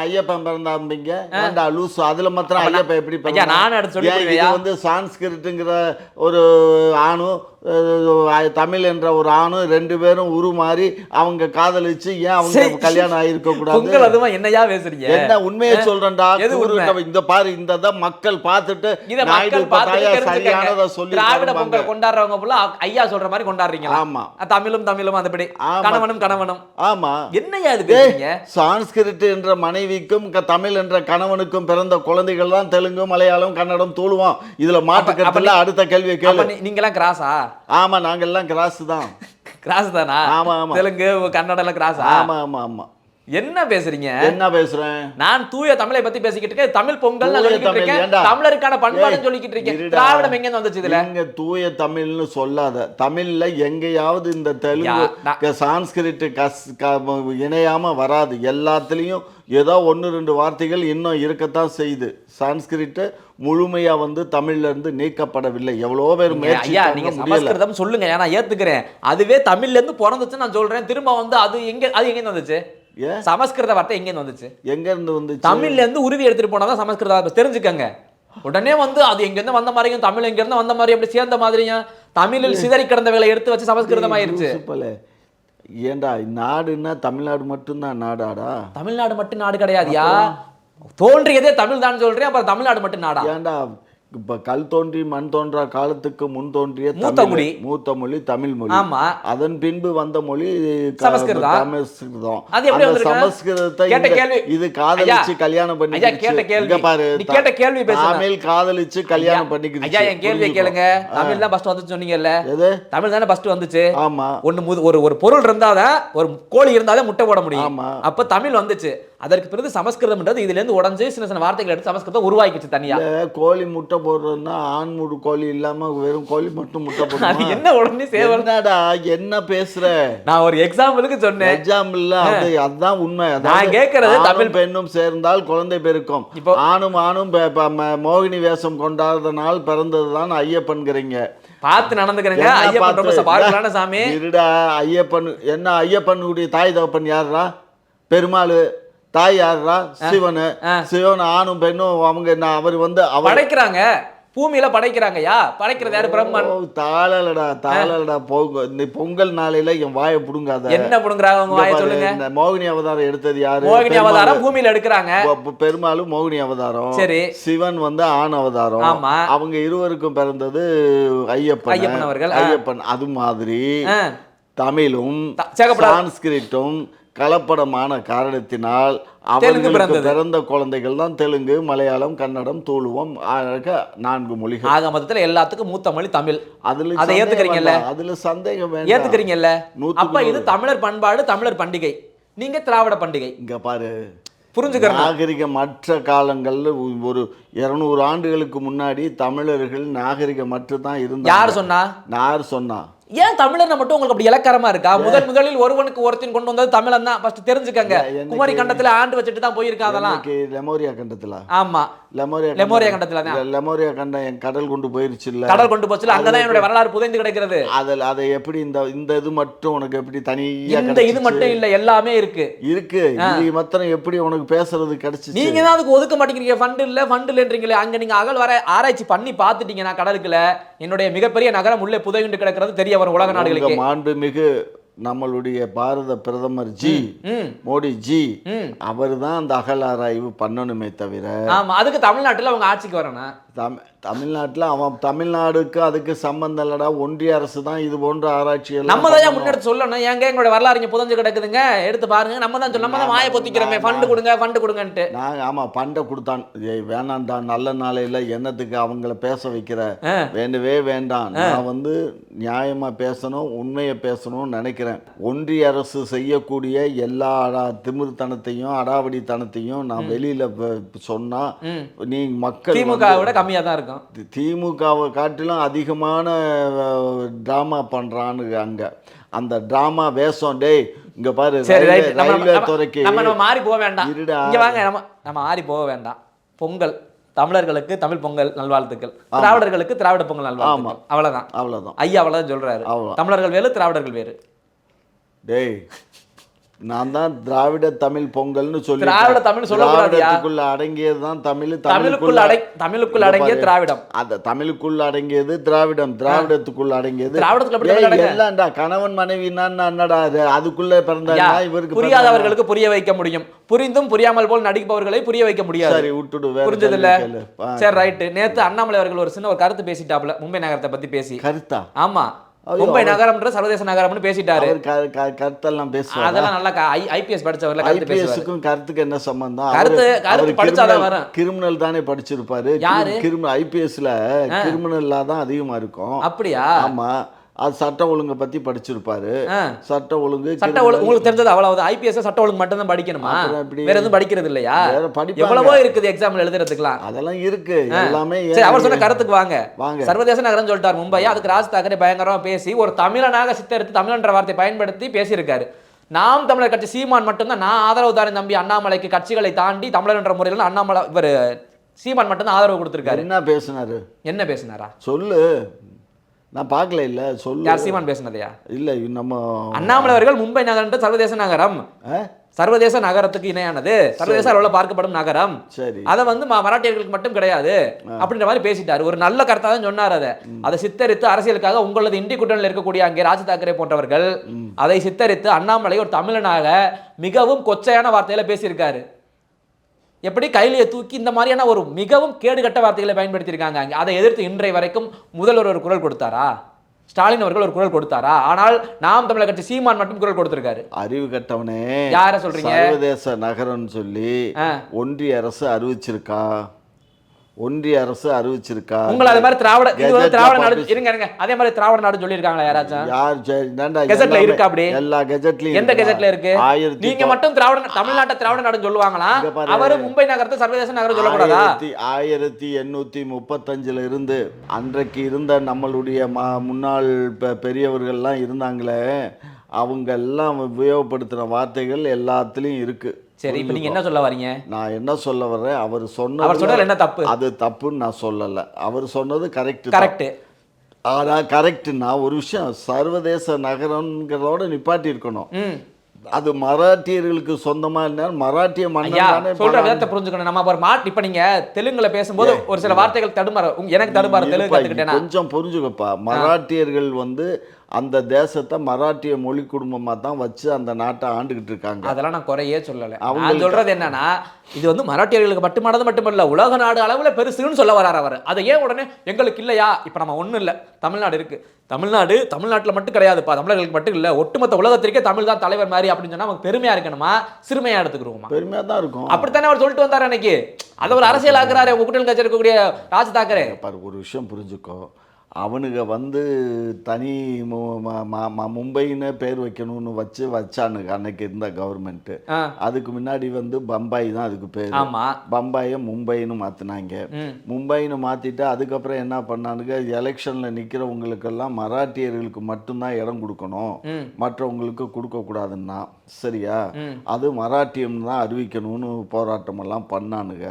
ஐயப்பன் பிறந்தாம்பிங்க. ஏன்டா லூசு, அதுல மாத்திரம் ஐயப்பன் எப்படி பிறந்தா? நான் எடுத்து சொல்லி இது வந்து சான்ஸ்கிரிட்ங்கிற ஒரு ஆணும் தமிழ் என்ற ஒரு ஆணும் 2 பேரும் உருமாறி அவங்க காதலிச்சு ஏன் அவங்க கல்யாணம் ஆயிருக்க கூடாது? என்னையா பேசுறீங்க? என்ன உண்மையை சொல்றேன்டா. இந்த பாரு, இந்த மக்கள் பார்த்துட்டு சரியானதை சொல்லி திராவிட பொங்கல் கொண்டாடுறவங்க போல ஐயா சொல்ற மாதிரி கொண்டாடுறீங்க. ஆமா, தமிழும் அதபடி கணவனும். ஆமா, என்னையா இது பேசுறீங்க? சான்ஸ்கிரிட் என்ற மனைவிக்கும் தமிழ் என்ற கணவனுக்கும் பிறந்த குழந்தைகள் தான் தெலுங்கு, மலையாளம், கன்னடம், தூளுவம். இதுல மாட்டுக்கறதுல அடுத்த கேள்வியை கேளு. நீங்க எல்லாம் கிராஸா? ஆமா, நாங்க எல்லாம் கிராஸ் தான். கிராஸ் தானா? ஆமா ஆமா, தெலுங்கு கன்னடம் எல்லாம் கிராஸா? ஆமா ஆமா ஆமா. என்ன பேசுறீங்க? என்ன பேசுறேன்? நான் தூய தமிழை பத்தி பேசிக்கிட்டு இருக்கேன். தமிழ் பொங்கல் சொல்லிக்கிட்டு இருக்கேன், தமிழருக்கான பண்பாடுன்னு சொல்லிக்கிட்டு இருக்கேன். திராவிடம் எங்க வந்துச்சு இதுல? நீங்க தூய தமிழ்னு சொல்லாத. தமிழ்ல எங்கேயாவது இந்த தெலுங்கு சான்ஸ்கிரிட் இணையாம வராது. எல்லாத்துலயும் ஏதோ 1-2 வார்த்தைகள் இன்னும் இருக்கத்தான் செய்யுது. சான்ஸ்கிரிட் முழுமையா வந்து தமிழ்ல இருந்து நீக்கப்படவில்லை. எவ்வளோ பேர் முயற்சி. நீங்க சமஸ்கிருதம் சொல்லுங்க, நான் ஏத்துக்கிறேன். அதுவே தமிழ்ல இருந்து பிறந்துச்சு நான் சொல்றேன். திரும்ப வந்து அது எங்க வந்துச்சு? சமஸ்கிருத வார்த்தை எங்க வந்துச்சு? எங்க இருந்து வந்துச்சு? தமிழ்ல இருந்து உருவி எடுத்துட்டு போனாதான் சமஸ்கிருத வார்த்தை. தெரிஞ்சுக்கங்க. உடனே வந்து அது எங்க இருந்து வந்த மாதிரியும் தமிழ் எங்க இருந்து வந்த மாதிரி அப்படி சேர்ந்த மாதிரியும் தமிழில் சிதறி கிடந்தவர்களை எடுத்து வச்சு சமஸ்கிருதம் ஆயிருச்சு. ஏண்டா நாடுன்னா தமிழ்நாடு மட்டும்தான் நாடாடா? தமிழ்நாடு மட்டும் நாடு கிடையாதுயா. தோன்றியதே தமிழ் தான் சொல்றேன், அப்புறம் தமிழ்நாடு மட்டும் நாடா? ஏண்டா இப்ப கல் தோன்றி மண் தோன்றா காலத்துக்கு முன் தோன்றிய மூத்த மொழி தமிழ் மொழி. ஆமா, அதன் பின்பு வந்த மொழி சமஸ்கிருதம். சமஸ்கிருதத்தை இது காதலிச்சு கல்யாணம் பண்ணிக்கிட்டு பாரு. தமிழ் காதலிச்சு கல்யாணம் பண்ணிக்கிட்டு. ஐயா என் கேள்வியை கேளுங்க. தமிழ் தான் ஃபர்ஸ்ட் வந்துச்சு சொன்னீங்கல்ல? எது? தமிழ் தானே ஃபர்ஸ்ட் வந்துச்சு. ஆமா, ஒரு பொருள் இருந்தாதான், ஒரு கோழி இருந்தாதான் முட்டை போட முடியும். அப்ப தமிழ் வந்துச்சு. அதற்கு பிறகு சமஸ்கிருதம்ன்றது இதுல இருந்து உடஞ்சு சின்ன வார்த்தைகள் எடுத்து சமஸ்கிருதம் உருவாக்கிச்சு தனியா. கோழி முட்டை போடுறதுன்னா ஆண் முடு கோழி இல்லாம வெறும் கோழி மட்டும் முட்டை போடுறது என்ன உடனே சேவல்டா? என்ன பேசுற? நான் ஒரு எக்ஸாம்பிளுக்கு சொன்னேன். எக்ஸாம்பிள் அதுதான் உண்மை. நான் கேக்குறது தமிழ் பெண்ணும் சேர்ந்தால் குழந்தை பெருக்கும். ஆணும் மோகினி வேஷம் கொண்டாடுற நாள் பிறந்ததுதான் ஐயப்பன்கிறீங்க. பார்த்து நடந்துக்கிறேங்க. ஐயப்பன் ரொம்ப பார்க்கலான சாமி. இருடா, ஐயப்பன் என்ன? ஐயப்பனுடைய தாய் தகப்பன் யாருடா? பெருமாள். தாய் யாருடா? சிவனு. சிவன் ஆணும் பெண்ணும் அவங்க அவர் வந்து அவர் படைக்கிறாங்க, பூமியில படைக்கிறாங்கயா. படைக்கிறது யாரு? பிரம்மன். தாளலடா இந்த பொங்கல் நாளையில என் வாயை புடுங்காத. என்ன புடுங்குறாங்க உங்க வாயை சொல்லுங்க. மோகினி அவதாரம் எடுத்தது யாரு? மோகினி அவதாரம் பூமியில எடுக்கிறாங்க. பெருமாளும் மோகினி அவதாரம். சரி. சிவன் வந்து ஆண் அவதாரம். ஆமா. அவங்க இருவருக்கும் பிறந்தது ஐயப்பன் அவர்கள். ஐயப்பன். அது மாதிரி தமிழும் சான்ஸ்கிரிட்டும் கலப்படமான காரணத்தினால் அவர்களுக்கு பிறந்த குழந்தைகள் தான் தெலுங்கு, மலையாளம், கன்னடம், தூளுவம் 4 மொழிகள். ஆக மொத்தத்துல எல்லாத்துக்கும் மூத்த மொழி தமிழ். அதை ஏத்துக்கிறீங்கல்ல? அதுல சந்தேகம் வேண்டாம். ஏத்துக்கிறீங்கல்ல? அப்ப இது தமிழர் பண்பாடு, தமிழர் பண்டிகை. நீங்க திராவிட பண்டிகை. இங்க பாரு, புரிஞ்சுக்கிறேன். நாகரிகமற்ற காலங்கள்ல ஒரு 200 ஆண்டுகளுக்கு முன்னாடி தமிழர்கள் நாகரிகமற்று தான் இருந்தாங்க. யார் சொன்னா? யார் சொன்னா? ஏன் தமிழர் மட்டும் உங்களுக்கு அப்படி இலக்காரமா இருக்கா? முதலில் ஒருவனுக்கு ஒருத்தன் கொண்டு வந்தது தமிழன் தான். ஃபர்ஸ்ட் தெரிஞ்சுக்கங்க. குமரி கண்டத்துல ஆண்டு வச்சுட்டு தான் போயிருக்கான். அதெல்லாம் லெமோரியா கண்டத்துல. ஆமா, லெமோரியா கண்டத்துல தான். லெமோரியா கண்டம் கடல் கொண்டு போயிருச்சு இல்ல? கடல் கொண்டு போச்சுல. அங்கதான் என்னோட வரலாறு புதைந்து கிடக்கிறது. அதை எப்படி இந்த இது மட்டும் உனக்கு எப்படி தனியா? இந்த இது மட்டும் இல்ல, எல்லாமே இருக்கு. இது மொத்தம் எப்படி உனக்கு பேசுறது கிடைச்சு? நீங்க தான் அதுக்கு ஒதுக்க மாட்டேங்கிறீங்க. ஃபண்ட் இல்லன்றீங்களே. அங்க நீங்க அகல் வர ஆராய்ச்சி பண்ணி பாத்துட்டீங்க. நான் கடலுக்குள்ள என்னுடைய மிகப்பெரிய நகரம் உள்ளே புதையுண்டு கிடக்கிறது தெரிய வரும் உலக நாடுகளுக்கு. மாண்புமிகு நம்மளுடைய பாரத பிரதமர் மோடி ஜி அவர் தான் அந்த அகலாராய்வு பண்ணணுமே தவிர. ஆமா, அதுக்கு தமிழ்நாட்டுல அவங்க ஆட்சிக்கு வரணும். தமிழ்நாட்டில் அவன் தமிழ்நாடுக்கு அதுக்கு சம்பந்தம் இல்லடா. ஒன்றிய அரசு தான் இது போன்ற ஆராய்ச்சி நம்ம தான் முன்னெடுத்து சொல்லணும். ஏங்க எங்களோட வரலாறு இங்க புதஞ்சு கிடக்குதுங்க, எடுத்து பாருங்க. நம்ம தான் நம்ம தான் வாயை பொத்திக்கிறோமே, ஃபண்டு கொடுங்கன்ட்டு. நான் ஆமா ஃபண்டை கொடுத்தான். வேணாண்டா, நல்ல நாளையில என்னத்துக்கு அவங்கள பேச வைக்கிற? வேண்டவே வேண்டாம். நான் வந்து நியாயமா பேசணும், உண்மையை பேசணும்னு நினைக்கிறேன். ஒன்றிய அரசு செய்யக்கூடிய எல்லா திமிர்த்தனத்தையும் அடாவடித்தனத்தையும் நான் வெளியில சொன்னா நீ மக்கள் திமுக கம்மியா தான் இருக்கும். திமுகவை காட்டிலும் அதிகமான டிராமா பண்றான்னு அங்க அந்த டிராமா வேஷம். டேய் இங்க பாரு, ரயில்வே துறைக்கு நம்ம மாறி போக வேண்டாம். இங்க வாங்க, நம்ம மாறி போக வேண்டாம். பொங்கல் தமிழர்களுக்கு தமிழ் பொங்கல் நல்வாழ்த்துக்கள், திராவிடர்களுக்கு திராவிட பொங்கல் நல்வாழ்த்துக்கள். அவ்வளவுதான். ஐயா அவ்வளவுதான் சொல்றாரு. தமிழர்கள் வேறு, திராவிடர்கள் வேறு. டேய் நான் தான் திராவிட தமிழ் பொங்கல்னு சொல்லி திராவிட தமிழ் திராவிடத்துக்குள்ள அடங்கியதுதான் தமிழ். தமிழுக்குள்ள அடங்கிய திராவிடம். அந்த தமிழுக்குள்ள அடங்கியது திராவிடம். திராவிடத்துக்குள்ள அடங்கியது திராவிடத்துக்குள்ள கணவன் மனைவி என்னடா அதுக்குள்ள பிறந்தா இவருக்கு புரியாதவர்களுக்கு புரிய வைக்க முடியும். புரிந்தும் புரியாமல் போல் நடிப்பவர்களை புரிய வைக்க முடியாது. சரி விட்டுடு. புரிஞ்சது இல்ல? சரி ரைட். நேத்து அண்ணாமலை அவர்கள் ஒரு சின்ன ஒரு கருத்து பேசிட்டாப்ல, மும்பை நகரத்தை பத்தி பேசி. கருத்தா? ஆமா, மும்பை நகரம்ன்ற சர்வதேச நகரம்னு பேசிட்டாரு. கருத்தெல்லாம் பேசுவாரு. அதெல்லாம் நல்லா ஐபிஎஸ் படிச்சவர்ல கருத்து பேசுவாரு. ஐபிஎஸ்க்கும் கருத்துக்கு என்ன சம்பந்தம்? கருத்து படிச்சாதான் வரும். கிரிமினல் தானே படிச்சிருப்பாரு. யாரு? ஐபிஎஸ்ல கிரிமினலா தான் அதிகமா இருக்கும். அப்படியா? ஆமா, அது சட்ட ஒழுங்கை பத்தி படிச்சிருப்பாரு. சட்ட ஒழுங்கு உங்களுக்கு தெரிஞ்சது அவ்வளவு. ஐபிஎஸ் சட்ட ஒழுங்கு மட்டும் தான் படிக்கணுமா? வேற எதுவும் படிக்கிறது இல்லையா? எவ்வளவோ இருக்குது எக்ஸாம்ல எழுதுறதுக்குலாம். அதெல்லாம் இருக்கு எல்லாமே. அவர் சொன்ன கருத்துக்கு வாங்க. சர்வதேச நகரம் சொல்லிட்டார் மும்பை. அதுக்கு ராஜ் தாக்கரே பயங்கரமா பேசி ஒரு தமிழனாக சித்தரித்து தமிழன்ற வார்த்தை பயன்படுத்தி பேசியிருக்காரு. நாம் தமிழர் கட்சி சீமான் மட்டும்தான் நான் ஆதரவு தாரேன் தம்பி அண்ணாமலைக்கு. கட்சிகளை தாண்டி தமிழர் என்ற முறையில் அண்ணாமலை இவர் சீமான் மட்டும் தான் ஆதரவு கொடுத்திருக்காரு. என்ன பேசினாரு? என்ன பேசினாரா சொல்லு. நான் பார்க்கல. இல்ல சொல்லு. யார் சீமான் பேசினதையா? இல்ல நம்ம அண்ணாமலை அவர்கள் மும்பை நகரம் சர்வதேச நகரம், சர்வதேச நகரத்துக்கு இணையானது, சர்வதேச அளவில் பார்க்கப்படும் நகரம். சரி, அதை வந்து மராட்டியர்களுக்கு மட்டும் கிடையாது அப்படின்ற மாதிரி பேசிட்டாரு. ஒரு நல்ல கருத்தாக தான் சொன்னார். அதை சித்தரித்து அரசியலுக்காக உங்களது இண்டி கூட்டணியில் இருக்கக்கூடிய அங்கே ராஜ் தாக்கரே போன்றவர்கள் அதை சித்தரித்து அண்ணாமலை ஒரு தமிழனாக மிகவும் கொச்சையான வார்த்தையில பேசியிருக்காரு. எப்படி கையிலேயே தூக்கி இந்த மாதிரியான ஒரு மிகவும் கேடுகட்ட வார்த்தைகளை பயன்படுத்தியிருக்காங்க. அதை எதிர்த்து இன்றைய வரைக்கும் முதல்வர் ஒரு குரல் கொடுத்தாரா? ஸ்டாலின் அவர்கள் ஒரு குரல் கொடுத்தாரா? ஆனால் நாம் தமிழர் கட்சி சீமான் மட்டும் குரல் கொடுத்திருக்காரு. அறிவு கட்டவனே, யார சொல்றீங்க? சர்வதேச நகரம்னு சொல்லி ஒன்றிய அரசு அறிவிச்சிருக்கா? ஒன்றிய அரசு அறிவிச்சிருக்கா? உங்களை அதே மாதிரி திராவிட நாடு இருங்க அதே மாதிரி திராவிட நாடு சொல்லியிருக்காங்களா யாராச்சும்? யார் கெசட்ல இருக்கா? அப்படி எல்லா கெசட்லயும் எந்த கெசட்ல இருக்கு? நீங்க மட்டும் தமிழ்நாட்டை திராவிட நாடு சொல்லுவாங்களா? அவரு மும்பை நகரத்தை சர்வதேச நகரம் சொல்லக்கூடாதா? 1835 இருந்து அன்றைக்கு இருந்த நம்மளுடைய முன்னாள் பெரியவர்கள்லாம் இருந்தாங்களே, அவங்க எல்லாம் உபயோகப்படுத்தின வார்த்தைகள் எல்லாத்துலயும் இருக்கு. சரி, இப்போ நீங்க என்ன சொல்ல வரீங்க? நான் என்ன சொல்ல வர்றேன், அவர் சொன்னது என்ன தப்பு? அது தப்புன்னு நான் சொல்லல. அவர் சொன்னது கரெக்ட். ஆனா கரெக்ட்னா ஒரு விஷயம், சர்வதேச நகரம்ங்கிறதோட நிப்பாட்டி இருக்கணும். அது மராட்டியர்களுக்கு சொந்தமா இருந்தால் மராட்டிய ஐயா மன்னர் தானே சொல்ற விதத்தை புரிஞ்சுக்கணும். நம்ம ஒரு இப்ப நீங்க தெலுங்குல பேசும்போது ஒரு சில வார்த்தைகள் தடுமாற, எனக்கு தடுமாற தெலுங்கு கத்துக்கிட்டேனா கொஞ்சம் புரிஞ்சுக்கப்பா. மராட்டியர்கள் வந்து அந்த தேசத்தை மராட்டிய மொழி குடும்பமா தான் வச்சு அந்த நாட்டை ஆண்டுகிட்டு இருக்காங்க. அதெல்லாம் நான் குறையே சொல்லலை. நான் சொல்றது என்னன்னா, இது வந்து மராட்டியர்களுக்கு மட்டுமல்ல, உலக நாடு அளவுல பெருசுன்னு சொல்ல வராரு அவர். அதை ஏன் உடனே எங்களுக்கு இல்லையா? இப்ப நம்ம ஒண்ணும் இல்ல, தமிழ்நாடு இருக்கு. தமிழ்நாட்டுல மட்டும் கிடையாதுப்பா, தமிழர்களுக்கு மட்டும் இல்ல, ஒட்டுமொத்த உலகத்திற்கே தமிழ் தான் தலைவர் மாதிரி அப்படின்னு சொன்னா நமக்கு பெருமையா இருக்கணுமா, சிறுமையா எடுத்துக்கிறோமா? பெருமையா தான் இருக்கும். அப்படித்தானே அவர் சொல்லிட்டு வந்தாரு அன்னைக்கு. அதை ஒரு அரசியல் ஆக்குறாரு உங்க கூட்டணி கட்சி இருக்கக்கூடிய ராஜ் தாக்கரே. ஒரு விஷயம் புரிஞ்சுக்கோ, அவனுங்க வந்து தனி மும்பைன்னு பேர் வைக்கணும்னு வச்சானுங்க அன்னைக்கு இருந்த கவர்மெண்ட். அதுக்கு முன்னாடி வந்து பம்பாய் தான் அதுக்கு பேர். பம்பாயை மும்பைன்னு மாத்தினாங்க. மும்பைன்னு மாத்திட்டு அதுக்கப்புறம் என்ன பண்ணானுங்க, எலெக்ஷன்ல நிக்கிறவங்களுக்கெல்லாம் மராட்டியர்களுக்கு மட்டும்தான் இடம் கொடுக்கணும், மற்றவங்களுக்கு கொடுக்க கூடாதுன்னா சரியா, அது மராட்டியம் தான் அறிவிக்கணும்னு போராட்டம் எல்லாம் பண்ணானுங்க.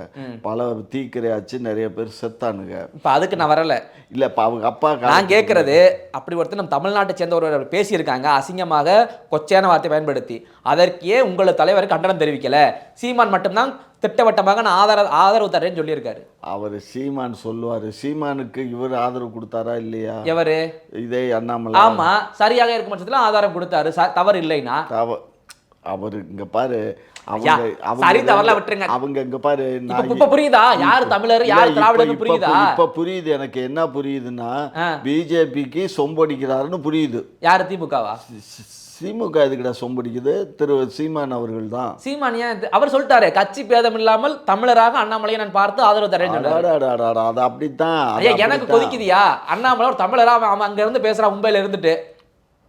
பல தீக்கிரையாச்சு, நிறைய பேர் செத்தானுங்க. இப்ப அதுக்கு நான் வரல. இல்ல அவங்க அப்பா நான் கேட்கறது, அப்படி ஒருத்தர் நம்ம தமிழ்நாட்டை சேர்ந்த ஒரு பேசியிருக்காங்க அசிங்கமாக கொச்சையான வார்த்தை பயன்படுத்தி, அதற்கே உங்களோட தலைவர் கண்டனம் தெரிவிக்கல, சீமான் மட்டும்தான் திட்டவட்டமாக நான் ஆதரவு தரேன்னு சொல்லியிருக்காரு. அவர் சீமான் சொல்லுவாரு, சீமானுக்கு இவர் ஆதரவு கொடுத்தாரா இல்லையா? எவரு? இதே அண்ணாமலை. ஆமா, சரியாக இருக்கும் பட்சத்துல ஆதாரம் கொடுத்தாரு, தவறு இல்லைன்னா. அவர் இங்க பாரு, அவங்க இங்க பாரு, இப்ப புரியுதா யார் தமிழர் யார் திராவிடர் புரியுதா? இப்ப புரியுது. எனக்கு என்ன புரியுதுன்னா, பிஜேபிக்கு சொம்படிக்கிறாருன்னு புரியுது. யாரு? திமுகவா? திமுக எதுக்கிட்ட சொம்படிக்குது? திரு சீமான் அவர்கள் தான். சீமான் ஏன் அவர் சொல்லிட்டாரு, கட்சி பேதம் இல்லாமல் தமிழராக அண்ணாமலையை நான் பார்த்து ஆதரவு தரேன். அது அப்படித்தான். எனக்கு கொதிக்குதியா? அண்ணாமலை ஒரு தமிழரா அவன் அங்க இருந்து பேசுறான், மும்பைல இருந்துட்டு.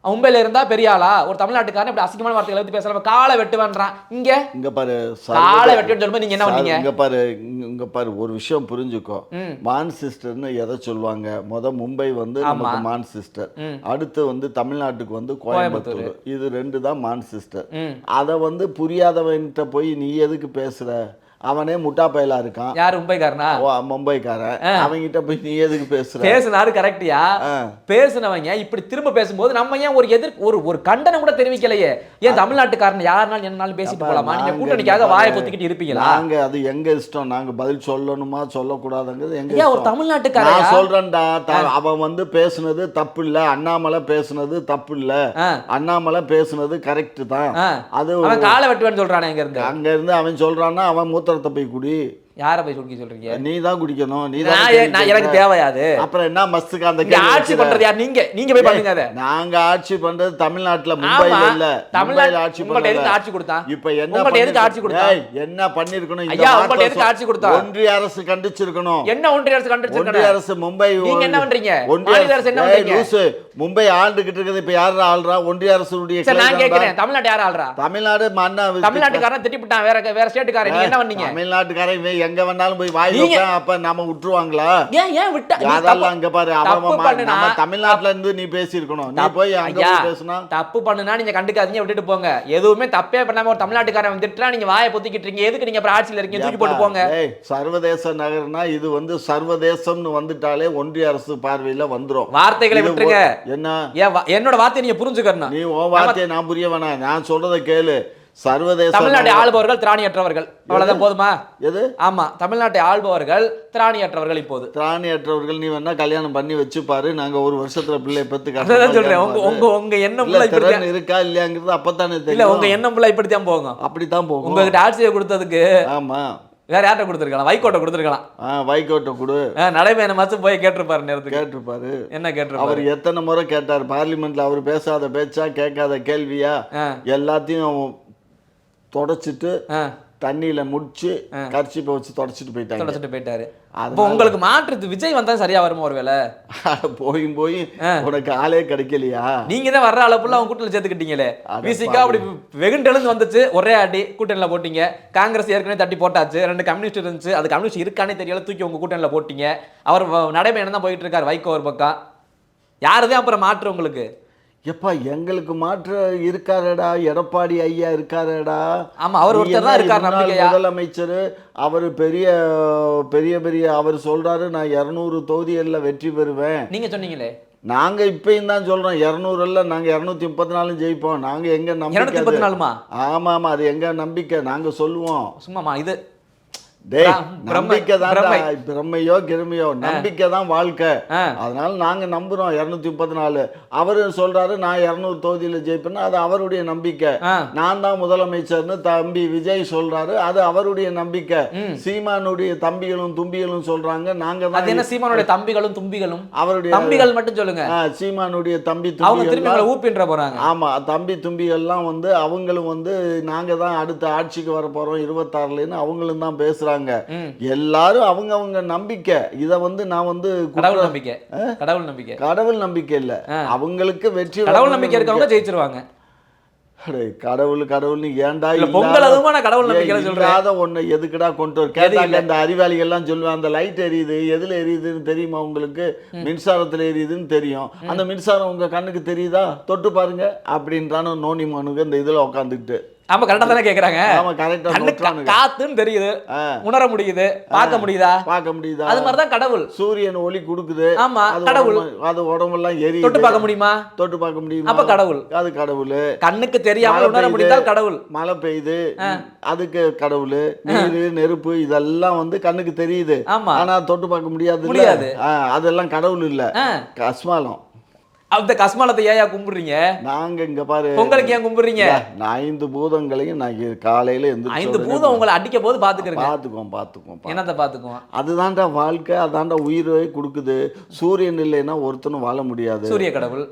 மும்பைல இருந்தா பெரிய ஆளா? ஒரு தமிழ்நாட்டுக்காரன் இப்படி அசிங்கமான வார்த்தைகளை எடுத்து பேசலாம். காலை வெட்டுவேன்றான். இங்க பாரு, காலை வெட்டுன்னு சொல்லும்போது நீங்க என்ன பண்ணீங்க? இங்க பாரு ஒரு விஷயம் புரிஞ்சுக்கோ. மான் சிஸ்டர்னு எதை சொல்லுவாங்க? மும்பை வந்து நமக்கு மான் சிஸ்டர், அடுத்து வந்து தமிழ்நாட்டுக்கு வந்து கோயம்புத்தூர். இது ரெண்டு தான் மான் சிஸ்டர். அதை வந்து புரியாதவன்கிட்ட போய் நீ எதுக்கு பேசுற? அவனே முட்டா பயலா இருக்கான். யார்? மும்பைக்காரனா? மும்பைக்காரன். அவங்கிட்ட போய் நீ எதுக்கு பேசுற? பேசுனாரு கரெக்டியா? பேசுனவங்க இப்படி திரும்ப பேசும்போது நம்ம ஏன் ஒரு கண்டனம் கூட தெரிவிக்கலையே? ஏன் தமிழ்நாட்டுக்காரன் யாருனாலும் என்னாலும் பேசிட்டு போலாமா? நீங்க கூட்டணிக்காக வாயை பொத்திக்கிட்டு இருப்பீங்களா? நாங்க அது எங்க இஷ்டம், நாங்க பதில் சொல்லணுமா சொல்லக்கூடாதுங்கிறது எங்க இஷ்டம். ஒரு தமிழ்நாட்டுக்காரன் நான் சொல்றேன்டா, அவன் வந்து பேசுனது தப்பு இல்ல, அண்ணாமலை பேசுனது தப்பு இல்ல, அண்ணாமலை பேசுனது கரெக்ட் தான். அது அவன் காலை வெட்டுவேன்னு சொல்றானே. அங்க இருந்து அவன் சொல்றான்னா அவன் மூத்திரத்தை போய் குடி. யாரை போய் குடிக்க சொல்றீங்க? நீ தான் குடிக்கணும். எனக்கு தேவையாது. அப்புறம் என்ன மஸ்துக்கு அந்த ஆட்சி பண்றது யார்? நீங்க போய் பண்ணுங்க. அதை நாங்க ஆட்சி பண்றது தமிழ்நாட்டுல, மும்பைல இல்ல. தமிழ்நாடு ஆட்சி பண்றது. ஆட்சி கொடுத்தா இப்ப என்ன ஆட்சி கொடுத்தா? என்ன பண்ணிருக்கணும்? ஐயா உங்களுக்கு எதுக்கு ஆட்சி கொடுத்தா? ஒன்றிய அரசு கண்டிச்சிருக்கணும். என்ன ஒன்றிய அரசு கண்டிச்சிருக்கணும்? ஒன்றிய அரசு மும்பை நீங்க என்ன பண்றீங்க? ஒன்றிய அரசு என்ன பண்றீங்க? மும்பை ஆண்டுகிட்டு இருக்குது. இப்ப யாரு ஆள்றா? ஒன்றிய அரசுடைய. நான் கேக்குறேன், தமிழ்நாடு யார் ஆள்றா? தமிழ்நாடு தமிழ்நாட்டுக்காரன் திட்டிவிட்டான். வேற ஸ்டேட்டுக்காரன். நீங்க என்ன பண்ணீங்க? தமிழ்நாட்டுக்காரன் எங்க வேணாலும் போய் அப்ப நாம விட்டுருவாங்களா? ஏன் விட்டா? அதெல்லாம் அங்க பாரு, நம்ம தமிழ்நாட்டுல இருந்து நீ பேசியிருக்கணும். நீ போய் அங்க பேசினா தப்பு பண்ணுனா நீங்க கண்டுக்காதீங்க, விட்டுட்டு போங்க. எதுவுமே தப்பே பண்ணாம ஒரு தமிழ்நாட்டுக்காரன் திட்டா நீங்க வாயை பொத்திக்கிட்டு இருக்கீங்க. எதுக்கு நீங்க அப்புறம் ஆட்சியில இருக்கீங்க? தூக்கி போட்டு போங்க. சர்வதேச நகர்னா இது வந்து சர்வதேசம்னு வந்துட்டாலே ஒன்றிய அரசு பார்வையில வந்துரும். வார்த்தைகளை விட்டுருங்க. என்ன என்னோட வார்த்தையை நீங்க புரிஞ்சுக்கணும். நீ உன் வார்த்தையை நான் புரிய வேணாம், நான் சொல்றதை கேளு. சர்வதேச தமிழ்நாட்டை ஆள்பவர்கள் திராணியற்றவர்கள். அவ்வளவுதான் போதுமா? எது? ஆமா, தமிழ்நாட்டை ஆள்பவர்கள் திராணியற்றவர்கள். இப்போது திராணியற்றவர்கள் நீ வேணா கல்யாணம் பண்ணி வச்சு பாரு, நாங்க ஒரு வருஷத்துல பிள்ளை பெத்து கட்டதான் சொல்றேன். உங்க எண்ணம் இருக்கா இல்லையாங்கிறது அப்பதானே தெரியும். இல்ல உங்க எண்ணம் ஃபுல்லா இப்படித்தான் போகும். அப்படித்தான் போகும். உங்ககிட்ட ஆட்சியை கொடுத்ததுக்கு ஆமா வேற யார்ட்ட கொடுத்துருக்கலாம்? வைகோட்டை கொடுத்துருக்கலாம். வைகோட்டை கொடு. நடைபயணமாச்சும் போய் கேட்டிருப்பாரு. நேரத்துக்கு கேட்டிருப்பாரு. என்ன கேட்டிருப்பாரு? அவர் எத்தனை முறை கேட்டார் பார்லிமெண்ட்ல? அவர் பேசாத பேச்சா, கேட்காத கேள்வியா, எல்லாத்தையும் தொடச்சிட்டு தண்ணியில முடிச்சு கர்ச்சிப்பை வச்சு தொடச்சிட்டு போயிட்டாரு. அப்போ உங்களுக்கு மாற்று விஜய் வந்தா சரியா வருமா? ஒருவேளை போய் உனக்கு ஆளே கிடைக்கலையா? நீங்க தான் வர்ற அளவுல அவங்க கூட்டணியில சேர்த்துக்கிட்டீங்களே. விசிகா அப்படி வெகுண்டெழுந்து வந்துச்சு, ஒரே அடி கூட்டணியில போட்டீங்க. காங்கிரஸ் ஏற்கனவே தட்டி போட்டாச்சு. 2 கம்யூனிஸ்ட் இருந்துச்சு, அது கம்யூனிஸ்ட் இருக்கானே தெரியல, தூக்கி உங்க கூட்டணியில போட்டீங்க. அவர் நடைபயணம் தான் போயிட்டு இருக்காரு, வைகோ ஒரு பக்கம். யாருதான் அப்புறம் மாற்று உங்களுக்கு? எப்பா எங்களுக்கு மாற்று இருக்காரடா, எடப்பாடி ஐயா இருக்காரடா. ஆமா, அவர் ஒருத்தர் தான் இருக்கார். முதலமைச்சர் அவர் பெரிய பெரிய பெரிய அவர் சொல்றாரு, நான் 200 தொகுதிகளில் வெற்றி பெறுவேன். நீங்க சொன்னீங்களே நாங்க இப்பயும் தான் சொல்றோம் 200 இல்ல நாங்க 234 ஜெயிப்போம். நாங்க எங்க நம்பிக்கை? 234மா? ஆமா ஆமா, அது எங்க நம்பிக்கை? நாங்க சொல்லுவோம். சும்மாமா இது டேய், நம்பிக்கை தான் பிரம்மையோ கிருமையோ, நம்பிக்கை தான் வாழ்க்கை. அதனால நாங்க நம்புறோம் 234. அவரு சொல்றாரு நான் 200 தொகுதியில ஜெயிப்பேன்னா அது அவருடைய நம்பிக்கை. நான் தான் முதலமைச்சர்னு தம்பி விஜய் சொல்றாரு, அது அவருடைய நம்பிக்கை. சீமானுடைய தம்பிகளும் தும்பிகளும் சொல்றாங்க நாங்க தான். அது என்ன சீமானுடைய தம்பிகளும் தும்பிகளும்? அவருடைய தம்பிகள் மட்டும் சொல்லுங்க. சீமானுடைய தம்பி அவங்க திரும்பி தும்பிகள் உங்களை ஊப்பின்ற போறாங்க. ஆமா, தம்பி தும்பிகள்லாம் வந்து அவங்களும் வந்து நாங்க தான் அடுத்த ஆட்சிக்கு வர போறோம் 26லன்னு அவங்களும் தான் பேசுறாங்க. எல்லாரும் அவங்க நம்பிக்கை. இத வந்து நான் வந்து கடவுள் நம்பிக்கை, கடவுள் நம்பிக்கை, கடவுள் நம்பிக்கை இல்ல, அவங்களுக்கு வெற்றி. கடவுள் நம்பிக்கை இருக்கவங்க ஜெயிச்சிருவாங்க. கடவுள் கடவுள்னு ஏன்டா பொங்கல் அதுமா நான் கடவுள் நம்பிக்கையில சொல்றேன். ஒண்ணு எதுக்குடா கொண்டு வர கேட்டாங்க. இந்த அறிவாளிகள் எல்லாம் சொல்லுவாங்க அந்த லைட் எரியுது எதுல எரியுதுன்னு தெரியுமா உங்களுக்கு? மின்சாரத்துல எரியுதுன்னு தெரியும். அந்த மின்சாரம் உங்க கண்ணுக்கு தெரியுதா? தொட்டு பாருங்க அப்படின்றான நோனி மனுக்கு இந்த இதுல உட்காந்துக்கிட்டு. ஆமா, கரெக்டா தானே கேக்குறாங்க. ஆமா, கரெக்டா. காத்துன்னு தெரியுது, உணர முடியுது, பார்க்க முடியுதா? பார்க்க முடியுதா? அது மாதிரி தான் கடவுள். சூரியன் ஒளி கொடுக்குது. ஆமா, கடவுள். அது உடம்பெல்லாம் எரியுது. தொட்டு பார்க்க முடியுமா? தொட்டு பார்க்க முடியுமா? அப்ப கடவுள். அது கடவுள். கண்ணுக்கு தெரியாம உணர முடிந்தால் கடவுள். மழை பெய்யுது, அதுக்கு கடவுள். நீரு நெருப்பு இதெல்லாம் வந்து கண்ணுக்கு தெரியுது. ஆனா தொட்டு பார்க்க முடியாது. அதெல்லாம் கடவுள் இல்ல, கஸ்மாலம். அந்த கஸ்மாலத்தை ஏன் கும்பிடுறீங்க? நாங்க இங்க பாரு, பொங்கலுக்கு ஏன் கும்பிடுறீங்க? 5 பூதங்களையும் நான் காலையில எந்திரிச்சு 5 பூதம் உங்களை அடிக்க போது பாத்துக்கிறேன். பாத்துக்குவோம். என்னத்த பாத்துக்குவோம்? அதுதான்டா வாழ்க்கை, அதான்டா உயிரை கொடுக்குது. சூரியன் இல்லைன்னா ஒருத்தனும் வாழ முடியாது. சூரிய கடவுள்.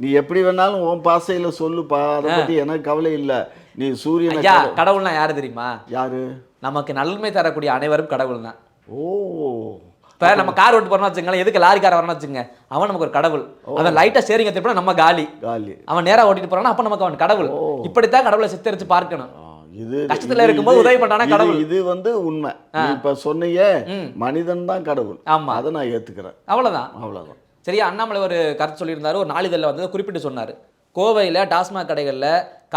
நீ எப்படி வேணாலும் உன் பாசையில சொல்லுப்பா, அதை பத்தி எனக்கு கவலை இல்ல. நீ சூரியன் கடவுள்னா யாரு தெரியுமா? யாரு? நமக்கு நன்மை தரக்கூடிய அனைவரும் கடவுள் தான். ஓ, இப்போ நம்ம கார் ஓட்டு போறோம்னு வச்சுங்களேன், எதுக்கு லாரி கார் வரணும்னு வச்சுங்க, அவன் நமக்கு ஒரு கடவுள். அவன் லைட்டா ஸ்டீரிங் திருப்பினா நம்ம காலி. அவன் நேரா ஓட்டிட்டு போறானா அப்ப நமக்கு அவன் கடவுள். இப்படித்தான் கடவுளை சித்தரிச்சு பார்க்கணும். இது கஷ்டத்துல இருக்கும்போது உதவி பண்றானா கடவுள். இது வந்து உண்மை. இப்ப சொன்னீங்க மனிதன் தான் கடவுள். ஆமா, அதை நான் ஏத்துக்கிறேன். அவ்வளவுதான். சரியா? அண்ணாமலை ஒரு கருத்து சொல்லியிருந்தாரு, ஒரு நாளிதழில் வந்து குறிப்பிட்டு சொன்னாரு, கோவையில டாஸ்மாக் கடைகள்ல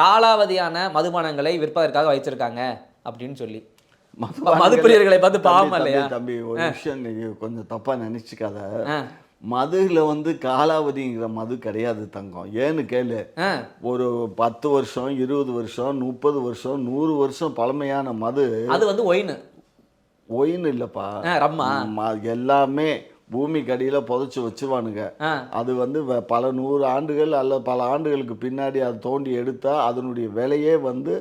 காலாவதியான மதுபானங்களை விற்பதற்காக வச்சிருக்காங்க அப்படின்னு சொல்லி. மதுப்பிரியர்களை பார்த்து பாவம் இல்லையா? தம்பி, ஒரு விஷயம் நீங்க கொஞ்சம் தப்பா நினைச்சுக்காத. மதுல வந்து காலாவதிங்கிற மது கிடையாது தங்கம். ஏன்னு கேளு, ஒரு 10 வருஷம் 20 வருஷம் 30 வருஷம் 100 வருஷம் பழமையான மது. அது வந்து ஒயின் இல்லப்பா, ரம்மா. எல்லாமே பூமிக்கு அடியில புதைச்சு வச்சுவானுங்க. அது வந்து பல 100 ஆண்டுகள் அல்லது பல ஆண்டுகளுக்கு பின்னாடி அது தோண்டி எடுத்தா அதனுடைய விலையே வந்து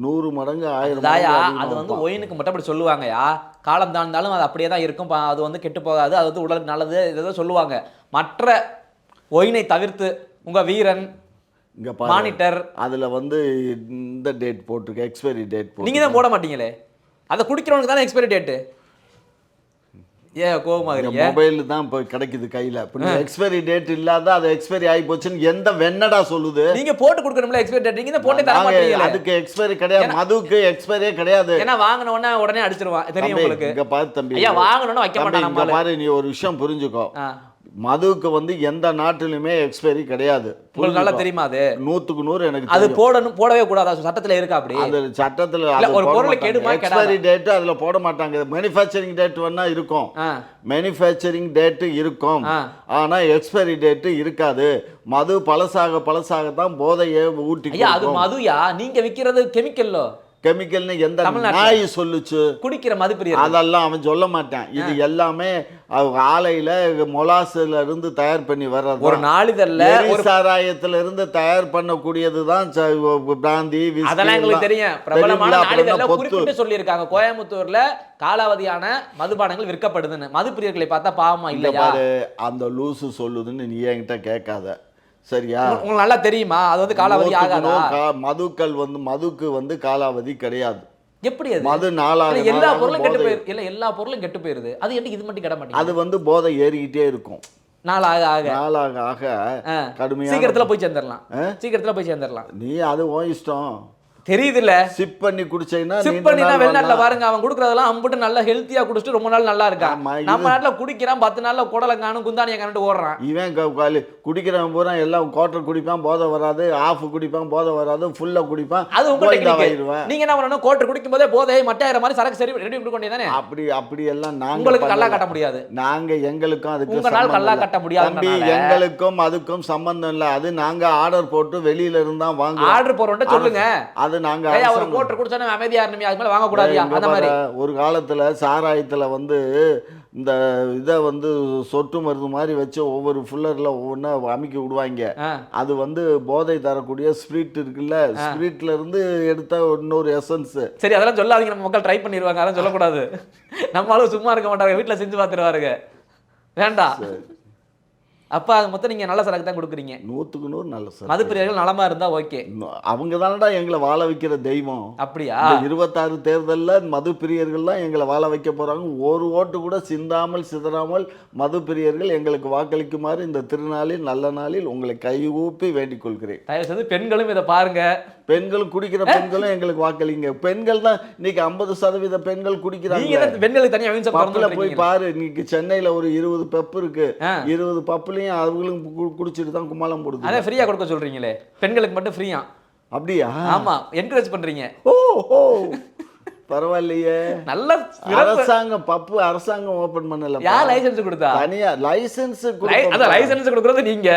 100 மடங்கு 1000 மடங்கு. அது வந்து ஒயினுக்கு மட்டும் அப்படி சொல்லுவாங்கயா, காலம் தாழ்ந்தாலும் அது அப்படியே தான் இருக்கும், அது வந்து கெட்டு போகாது, அது வந்து உடலுக்கு நல்லது, இதை சொல்லுவாங்க. மற்ற ஒயினை தவிர்த்து உங்க வீரன் இங்க மானிட்டர் அதுல வந்து இந்த டேட் போட்டிருக்கு, எக்ஸ்பைரி டேட் போட்டு. நீங்க தான் போட மாட்டீங்களே, அதை குடிக்கிறவனுக்கு தானே எக்ஸ்பைரி டேட்டு. மொபைல் தான் இப்போ கிடைக்குது கையில. எக்ஸ்பைரி டேட் இல்லாத அது எக்ஸ்பைரி ஆகி போச்சுன்னு எந்த வெண்ணடா சொல்லுது? நீங்க போட்டு கொடுக்கணும்ல எக்ஸ்பைரி டேட், நீங்க போட்டு தர மாட்டீங்க. அதுக்கு எக்ஸ்பைரி கிடையாது, மதுக்கு எக்ஸ்பைரியே கிடையாது. ஏன்னா வாங்குன உடனே அடிச்சிருவான், தெரியும் உங்களுக்கு. இங்க பாரு தம்பி, ஐயா வாங்குனோன்னு வைக்க மாட்டாங்க. இங்க பாரு, நீ ஒரு விஷயம் புரிஞ்சுக்கோ, மதுவுக்கு வந்து எந்த நாட்டிலுமே எக்ஸ்பைரி கிடையாது. உங்களுக்கு நல்லா தெரியுமா? அது 100க்கு 100 எனக்கு அது போடவே கூடாது, சட்டத்துல இருக்கு. அப்படி அந்த சட்டத்துல ஒரு பொருள் கெடுமா எக்ஸ்பைரி டேட் அதுல போட மாட்டாங்க. மேனுஃபேக்சரிங் டேட் வேணா இருக்கும், மேனுஃபேக்சரிங் டேட் இருக்கும், ஆனா எக்ஸ்பைரி டேட் இருக்காது. மது பழசாக தான் போதையை ஊட்டி. அது மதுயா, நீங்க விக்கிறது கெமிக்கல்லோ? கெமிக்கல்னு எந்த நாய் சொல்லுச்சு? குடிக்கிற மதுப்பிரியர் அதெல்லாம் அவன் சொல்ல மாட்டான். இது எல்லாமே ஆலையில மொலாசுல இருந்து தயார் பண்ணி வர்றது. ஒரு நாளிதழ்ல சாராயத்துல இருந்து தயார் பண்ணக்கூடியதுதான் பிராந்தி. அதெல்லாம் எங்களுக்கு தெரியும். பிரபலமான நாளிதழ்ல குறிப்பிட்டு சொல்லியிருக்காங்க, கோயம்புத்தூர்ல காலாவதியான மதுபானங்கள் விற்கப்படுதுன்னு. மதுப்பிரியர்களை பார்த்தா பாவமா இல்லையா? அந்த லூசு சொல்லுதுன்னு நீ என்கிட்ட கேட்காத, சரியா? உங்களுக்கு நல்லா தெரியுமா அது வந்து காலாவதி ஆகாதா? மதுக்கள் வந்து மதுக்கு வந்து காலாவதி கிடையாது. எப்படி அது? மது நாளாக எல்லா பொருளும் கெட்டு போயிரு இல்ல, எல்லா பொருளும் கெட்டு போயிருது. அது எப்படி இது மட்டும் கெட மாட்டேங்குது? அது வந்து போதை ஏறிக்கிட்டே இருக்கும் நாளாக கடுமையா. சீக்கிரத்துல போய் சேர்ந்துடலாம். நீ அது உன் இஷ்டம். தெரியுதுல்ல, சிப் பண்ணி குடிச்சீங்கன்னா சிப் பண்ணினா வெளிநாட்டுல பாருங்க அவன் குடுக்கறதெல்லாம் அம்புட்டு நல்லா ஹெல்த்தியா குடிச்சிட்டு ரொம்ப நாள் நல்லா இருக்கான். ஆமா, நம்ம நாட்டுல குடிக்கிறான் 10 நாள்ல குடலை காணும் குந்தானிய காணுட்டு ஓடுறான். இவன் குடிக்கிறவன் பூரா எல்லாம் குவார்டர் குடிப்பான் போதை வராது, ஆஃப் குடிப்பான் போதை வராது, ஃபுல்லா குடிப்பான். அது உங்க டெக்னிக். நீங்க என்ன பண்ணணும், குவார்டர் குடிக்கும் போதே போதை மட்டாயிர மாதிரி சரக்கு சரி ரெடி பண்ணி கொண்டே தானே. அப்படி எல்லாம் நாங்க உங்களுக்கு கல்லா கட்ட முடியாது. நாங்க எங்களுக்கும் அதுக்கு உங்க நாள் கல்லா கட்ட முடியாது. எங்களுக்கும் அதுக்கும் சம்பந்தம் இல்ல. அது நாங்க ஆர்டர் போட்டு வெளியில இருந்தா வாங்க. ஆர்டர் போறவன்ட்ட சொல்லுங்க. அது நாங்க ஒரு குவார்டர் குடிச்சா அமைதியா இருந்தீங்க, அதுக்கு மேல வாங்க கூடாது. அந்த மாதிரி ஒரு காலத்துல சாராயத்துல இந்த இதை சொட்டு மருந்து மாதிரி வச்சு ஒவ்வொரு ஃபுல்லர்ல ஒவ்வொன்றா அமுக்கி விடுவாங்க. அது போதை தரக்கூடிய ஸ்பிரிட் இருக்குல்ல, ஸ்பிரிட்ல இருந்து எடுத்த இன்னொரு எசன்ஸ். சரி அதெல்லாம் சொல்லாதீங்க, நம்ம மக்கள் ட்ரை பண்ணிடுவாங்க. அதெல்லாம் சொல்லக்கூடாது. நம்மளும் சும்மா இருக்க மாட்டாங்க, வீட்டில் செஞ்சு பார்த்துருவாருங்க. வேண்டாம். அப்ப அது மொத்தம் நீங்க நல்ல சரக்கு தான் கொடுக்குறீங்க. 100க்கு 100 நல்ல சரக்கு. மதுப்பிரியர்கள் நலமா இருந்தா ஓகே. அவங்க தானடா எங்களை வாழ வைக்கிற தெய்வம். அப்படியா? 26 தேர்தல்ல மது பிரியர்கள் தான் எங்களை வாழ வைக்க போறாங்க. ஒரு ஓட்டு கூட சிந்தாமல் சிதறாமல் மது பிரியர்கள் எங்களுக்கு வாக்களிக்குமாறு இந்த திருநாளில் நல்ல நாளில் உங்களை கைகூப்பி வேண்டிக் கொள்கிறேன். தயவு செய்து பெண்களும் இதை பாருங்க. பெண்கள் குடிக்கிற பெண்களும் எங்களுக்கு வாக்களிங்க. பெண்கள் தான் இன்னைக்கு 50% பெண்கள் குடிக்கிறாங்க. பெண்களுக்கு தனியா போய் பாரு, இன்னைக்கு சென்னையில ஒரு 20 பப் இருக்கு. 20 பப்புலையும் அவங்களும் குடிச்சிட்டு தான் கும்மாளம் போடுது. அதே ஃப்ரீயா கொடுக்க சொல்றீங்களே, பெண்களுக்கு மட்டும் ஃப்ரீயா? அப்படியா? ஆமா, என்கரேஜ் பண்றீங்க. ஓ பரவாயில்லையே. நல்ல அரசாங்கம் பப்பு அரசாங்கம் ஓபன் பண்ணல. யார் லைசென்ஸ் கொடுத்தா? தனியா லைசென்ஸ் அத லைசென்ஸ் கொடுக்கறது நீங்க,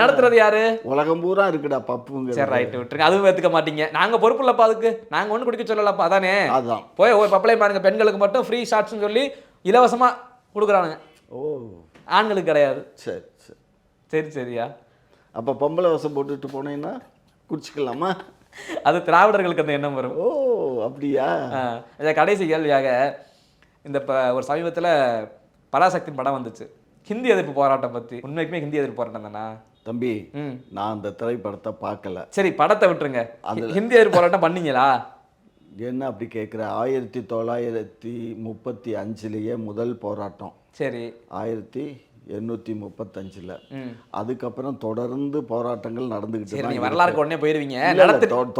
நடத்துறது யாரு? உலகம் பூரா இருக்குடா பப்புங்க. சரி ரைட் விட்டுருங்க, அதுவும் ஏத்துக்க மாட்டீங்க. நாங்க பொறுப்பு இல்லப்பா அதுக்கு, நாங்க ஒண்ணு குடிக்க சொல்லலப்பா. அதானே அதான் போய் ஒரு பப்ளை பாருங்க, பெண்களுக்கு மட்டும் ஃப்ரீ ஷாட்ஸ்னு சொல்லி இலவசமா கொடுக்குறானுங்க. ஓ ஆண்களுக்கு கிடையாது. சரி சரி சரி சரியா? அப்போ பொம்பளை வசம் போட்டுட்டு போனீங்கன்னா குடிச்சிக்கலாமா? அது திராவிடர்களுக்கு அந்த எண்ணம் வரும். ஓ அப்படியா? கடைசி கேள்வியாக, இந்த ஒரு சமீபத்தில் பராசக்தியின் படம் வந்துச்சு, ஹிந்தி எதிர்ப்பு போராட்டம் பற்றி. உண்மைக்குமே ஹிந்தி எதிர்ப்பு போராட்டம் தானா தம்பி? நான் அந்த திரைப்படத்தை பார்க்கல. சரி படத்தை விட்டுருங்க, ஹிந்தி எதிர்ப்பு போராட்டம் பண்ணீங்களா? என்ன அப்படி கேட்குற? 1935 முதல் போராட்டம். சரி 1835. அதுக்கப்புறம் தொடர்ந்து போராட்டங்கள் நடந்துகிட்டு. வரலாறு உடனே போயிருவீங்க.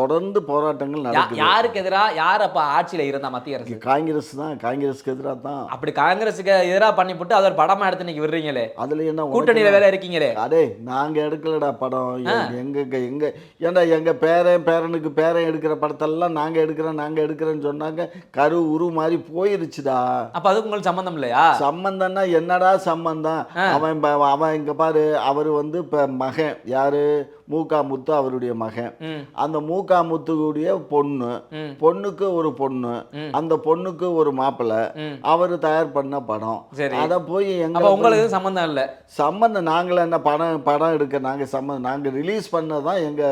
தொடர்ந்து போராட்டங்கள் நடக்குது. யாருக்கு எதிராக? யார் அப்ப ஆட்சியில இருந்தா? மத்திய அரசு. காங்கிரஸ் தான். காங்கிரஸுக்கு எதிராக தான். அப்படி காங்கிரஸுக்கு எதிராக பண்ணி போட்டு அதை ஒரு படமா எடுத்து இன்னைக்கு விடுறீங்களே, அதுல என்ன கூட்டணியில வேற இருக்கீங்களே? அதே நாங்க எடுக்கலடா படம். எங்க ஏன்டா எங்க பேரனுக்கு பேரன் எடுக்கிற படத்தெல்லாம் நாங்க எடுக்கிறேன்னு சொன்னாங்க. கரு உரு மாதிரி போயிருச்சுடா. அப்ப அதுக்கு உங்களுக்கு சம்பந்தம் இல்லையா? சம்பந்தம்னா என்னடா சம்பந்தம்? அவன் இங்க பாரு, அவரு இப்ப மகன் யாரு? மூகா முத்து அவருடைய மகன். அந்த மூகா முத்துடைய பொண்ணுக்கு ஒரு பொண்ணு, அந்த பொண்ணுக்கு ஒரு மாப்பிள்ளை. அவரு தயார் பண்ண படம். அத போய் எங்க உங்களுக்கு சம்பந்தம் இல்ல? சம்பந்தம் நாங்கள என்ன படம் எடுக்க நாங்க ரிலீஸ் பண்ணதான் எங்க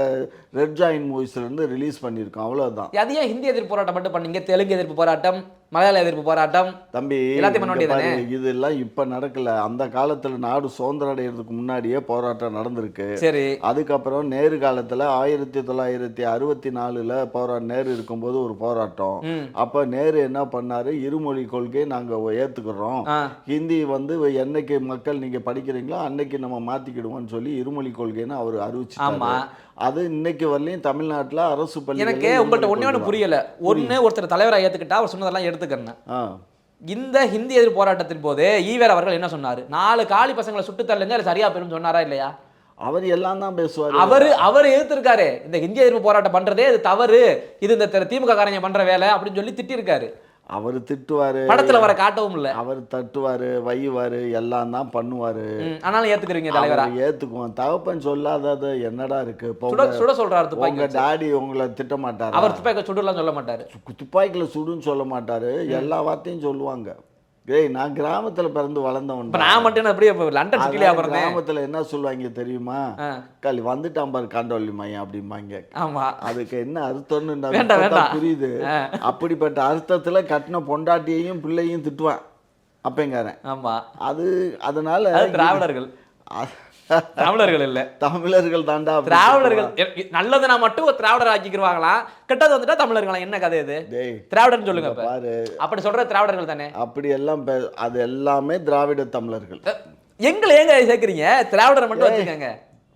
ரெட் ஜாயின் மூவிஸ்ல இருந்து ரிலீஸ் பண்ணிருக்கோம், அவ்வளவுதான். அது ஏன் ஹிந்தி எதிர்ப்பு போராட்டம் மட்டும் பண்ணீங்க? தெலுங்கு எதிர்ப்பு போராட்டம், மலையாள எதிர்ப்பு போராட்டம், தம்பி இதெல்லாம் இப்ப நடக்கல. அந்த காலத்துல நாடு சுதந்திரம் அடைகிறதுக்கு முன்னாடியே போராட்டம் நடந்திருக்கு. சரி. அதுக்கப்புறம் நேரு காலத்துல 1964 நேரு இருக்கும்போது ஒரு போராட்டம். அப்ப நேரு என்ன பண்ணாரு? இருமொழி கொள்கையை நாங்க ஏத்துக்கிறோம், ஹிந்தி என்னைக்கு மக்கள் நீங்க படிக்கிறீங்களோ அன்னைக்கு நம்ம மாத்திக்கிடுவோம்னு சொல்லி இருமொழி கொள்கைன்னு அவர் அறிவிச்சாரு. அது இன்னைக்கு வரலையும் தமிழ்நாட்டுல அரசு பள்ளி. எனக்கு உங்கள்ட்ட ஒண்ணு புரியல. ஒருத்தர் தலைவரா ஏத்துக்கிட்டா அவர் சொன்னதெல்லாம் எடுத்துக்கிறேன். இந்த ஹிந்தி எதிர்ப்பு போராட்டத்தின் போது ஈவேரா அவர்கள் என்ன சொன்னாரு? 4 காலி பசங்களை சுட்டு தள்ளுங்க, அது சரியா பெரும் சொன்னாரா இல்லையா? அவர் எல்லாம் தான் பேசுவாரு. அவர் எதிர்த்திருக்காரு. இந்த ஹிந்தி எதிர்ப்பு போராட்டம் பண்றதே இது தவறு, இது இந்த திமுக காரங்க பண்ற வேலை அப்படின்னு சொல்லி திட்டிருக்காரு. அவர் திட்டுவாரு, படத்துல வர காட்டவும் இல்ல. அவர் தட்டுவாரு, வைவாரு, எல்லாம் தான் பண்ணுவாரு. ஆனாலும் ஏத்துக்கிறீங்க தலைவரா? ஏத்துக்குவோம். தகப்பன் சொல்லாதது என்னடா இருக்கு? சுட சொல்றாரு. உங்க டாடி உங்களை திட்ட மாட்டாரு. அவர் துப்பாக்கில சுடுலாம் சொல்ல மாட்டாரு. துப்பாக்கில சுடுன்னு சொல்ல மாட்டாரு. எல்லா வார்த்தையும் சொல்லுவாங்க. நான் கிராமத்துல பிறந்து வளர்ந்தவன். நான் மட்டும் அப்படியே லண்டன் சிட்டில பிறந்தேன். கிராமத்துல என்ன சொல்லுவாங்க தெரியுமா? காலி வந்துட்டான் பாரு காண்டவள்ளி மையம் அப்படிம்பாங்க. ஆமா, அதுக்கு என்ன அர்த்தம்னு புரியுது. அப்படிப்பட்ட அர்த்தத்துல கட்டின பொண்டாட்டியையும் பிள்ளையும் திட்டுவான் அப்பங்காரன். ஆமா, அதனால திராவிடர்கள் தமிழர்கள் இல்ல, தமிழர்கள் தாண்டா. திராவிடர்கள் நல்லதுனா மட்டும் திராவிடர் ஆக்கிக்குவாங்களா, கெட்டது வந்துட்டா தமிழர்களா? என்ன கதை இது? திராவிடர்னு சொல்லுங்க பாரு. அப்படி சொல்ற திராவிடர்கள் தானே? அப்படி எல்லாம் அது எல்லாமே திராவிட தமிழர்கள். எங்களை ஏங்க சேர்க்கிறீங்க? திராவிடரை மட்டும் வச்சுக்கோங்க.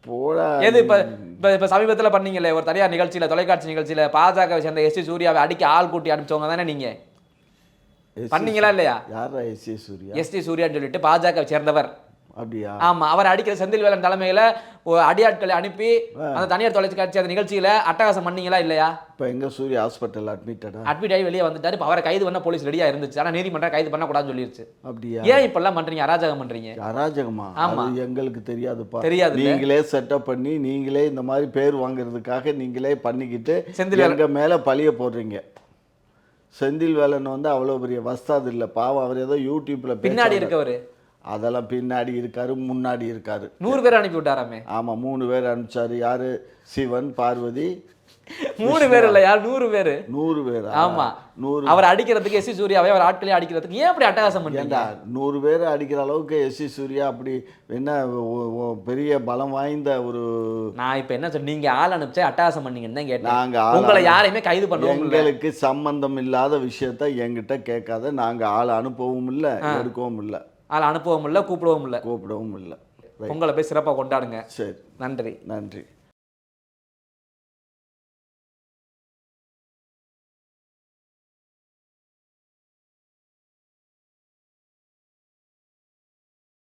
போடா எது இப்ப சமீபத்துல பண்ணீங்களே ஒரு தனியார் நிகழ்ச்சியில, தொலைக்காட்சி நிகழ்ச்சியில பாஜகவை சேர்ந்த எஸ்.டி. சூர்யாவை அடிக்க ஆள் கூட்டி அனுப்பிச்சவங்க தானே நீங்க? பண்ணீங்களா இல்லையா? யாரா எஸ்.டி. சூர்யா? எஸ்.டி. சூர்யான்னு சொல்லிட்டு பாஜகவை சேர்ந்தவர். அப்படியா? ஆமா, அவர் அடிக்கிற செந்தில்வேலன் தலைமையில அடியாட்களை அனுப்பி அந்த தனியார் தொலைக்காட்சி அந்த நிகழ்ச்சியில அட்டகாசம் பண்ணீங்களா இல்லையா? இப்போ எங்க சூர்யா ஹாஸ்பிட்டல் அட்மிட் ஆகி வெளியே வந்துட்டாரு. இப்ப அவரை கைது பண்ண போலீஸ் ரெடியா இருந்துச்சு. ஆனா நீதிமன்றம் கைது பண்ண கூடாதுன்னு சொல்லிருச்சு. அப்படியா? ஏன் இப்பெல்லாம் பண்றீங்க, அராஜகம் பண்றீங்க? அராஜகமா? ஆமா, அது எங்களுக்கு தெரியாதுப்பா. தெரியாது. நீங்களே செட்டப் பண்ணி நீங்களே இந்த மாதிரி பேர் வாங்குறதுக்காக நீங்களே பண்ணிக்கிட்டு செந்தில்வேலன் எங்க மேல பழிய போடுறீங்க. செந்தில்வேலன் வந்து அவ்வளவு பெரிய வஸ்தாது இல்ல, பாவம். அவர் ஏதோ யூடியூப்ல பின்னாடி இருக்கவரு. அதெல்லாம் பின்னாடி இருக்காரு, முன்னாடி இருக்காரு. 100 பேர் அனுப்பி விட்டாராமே. ஆமா, 3 பேர் அனுப்பிச்சாரு. யாரு? சிவன், பார்வதி. 3 பேர் இல்ல, யார்? 100 பேரு. 100 பேர். ஆமா, 100. அவர் அடிக்கிறதுக்கு எஸ்.டி. சூர்யாவை அவர் ஆட்களே அடிக்கிறதுக்கு ஏன் அப்படி அட்டகாசம் பண்றீங்க? 100 பேர் அடிக்கிற அளவுக்கு எஸ்.டி. சூர்யா அப்படி என்ன பெரிய பலம் வாய்ந்த ஒரு... நான் இப்ப என்ன சொல்ல, நீங்க ஆள் அனுப்பிச்சே அட்டகாசம் பண்ணீங்கன்னு தான் கேட்டேன். நாங்க உங்களை யாரையுமே கைது பண்ணவும் இல்ல. எங்களுக்கு சம்பந்தம் இல்லாத விஷயத்த என்கிட்ட கேட்காத. நாங்க ஆள் அனுப்பவும் இல்லை, எடுக்கவும் இல்லை. ஆள் அனுப்பவும் இல்லை, கூப்பிடவும் இல்லை. கூப்பிடவும் இல்லை. உங்களை போய் சிறப்பா கொண்டாடுங்க. சரி, நன்றி. நன்றி.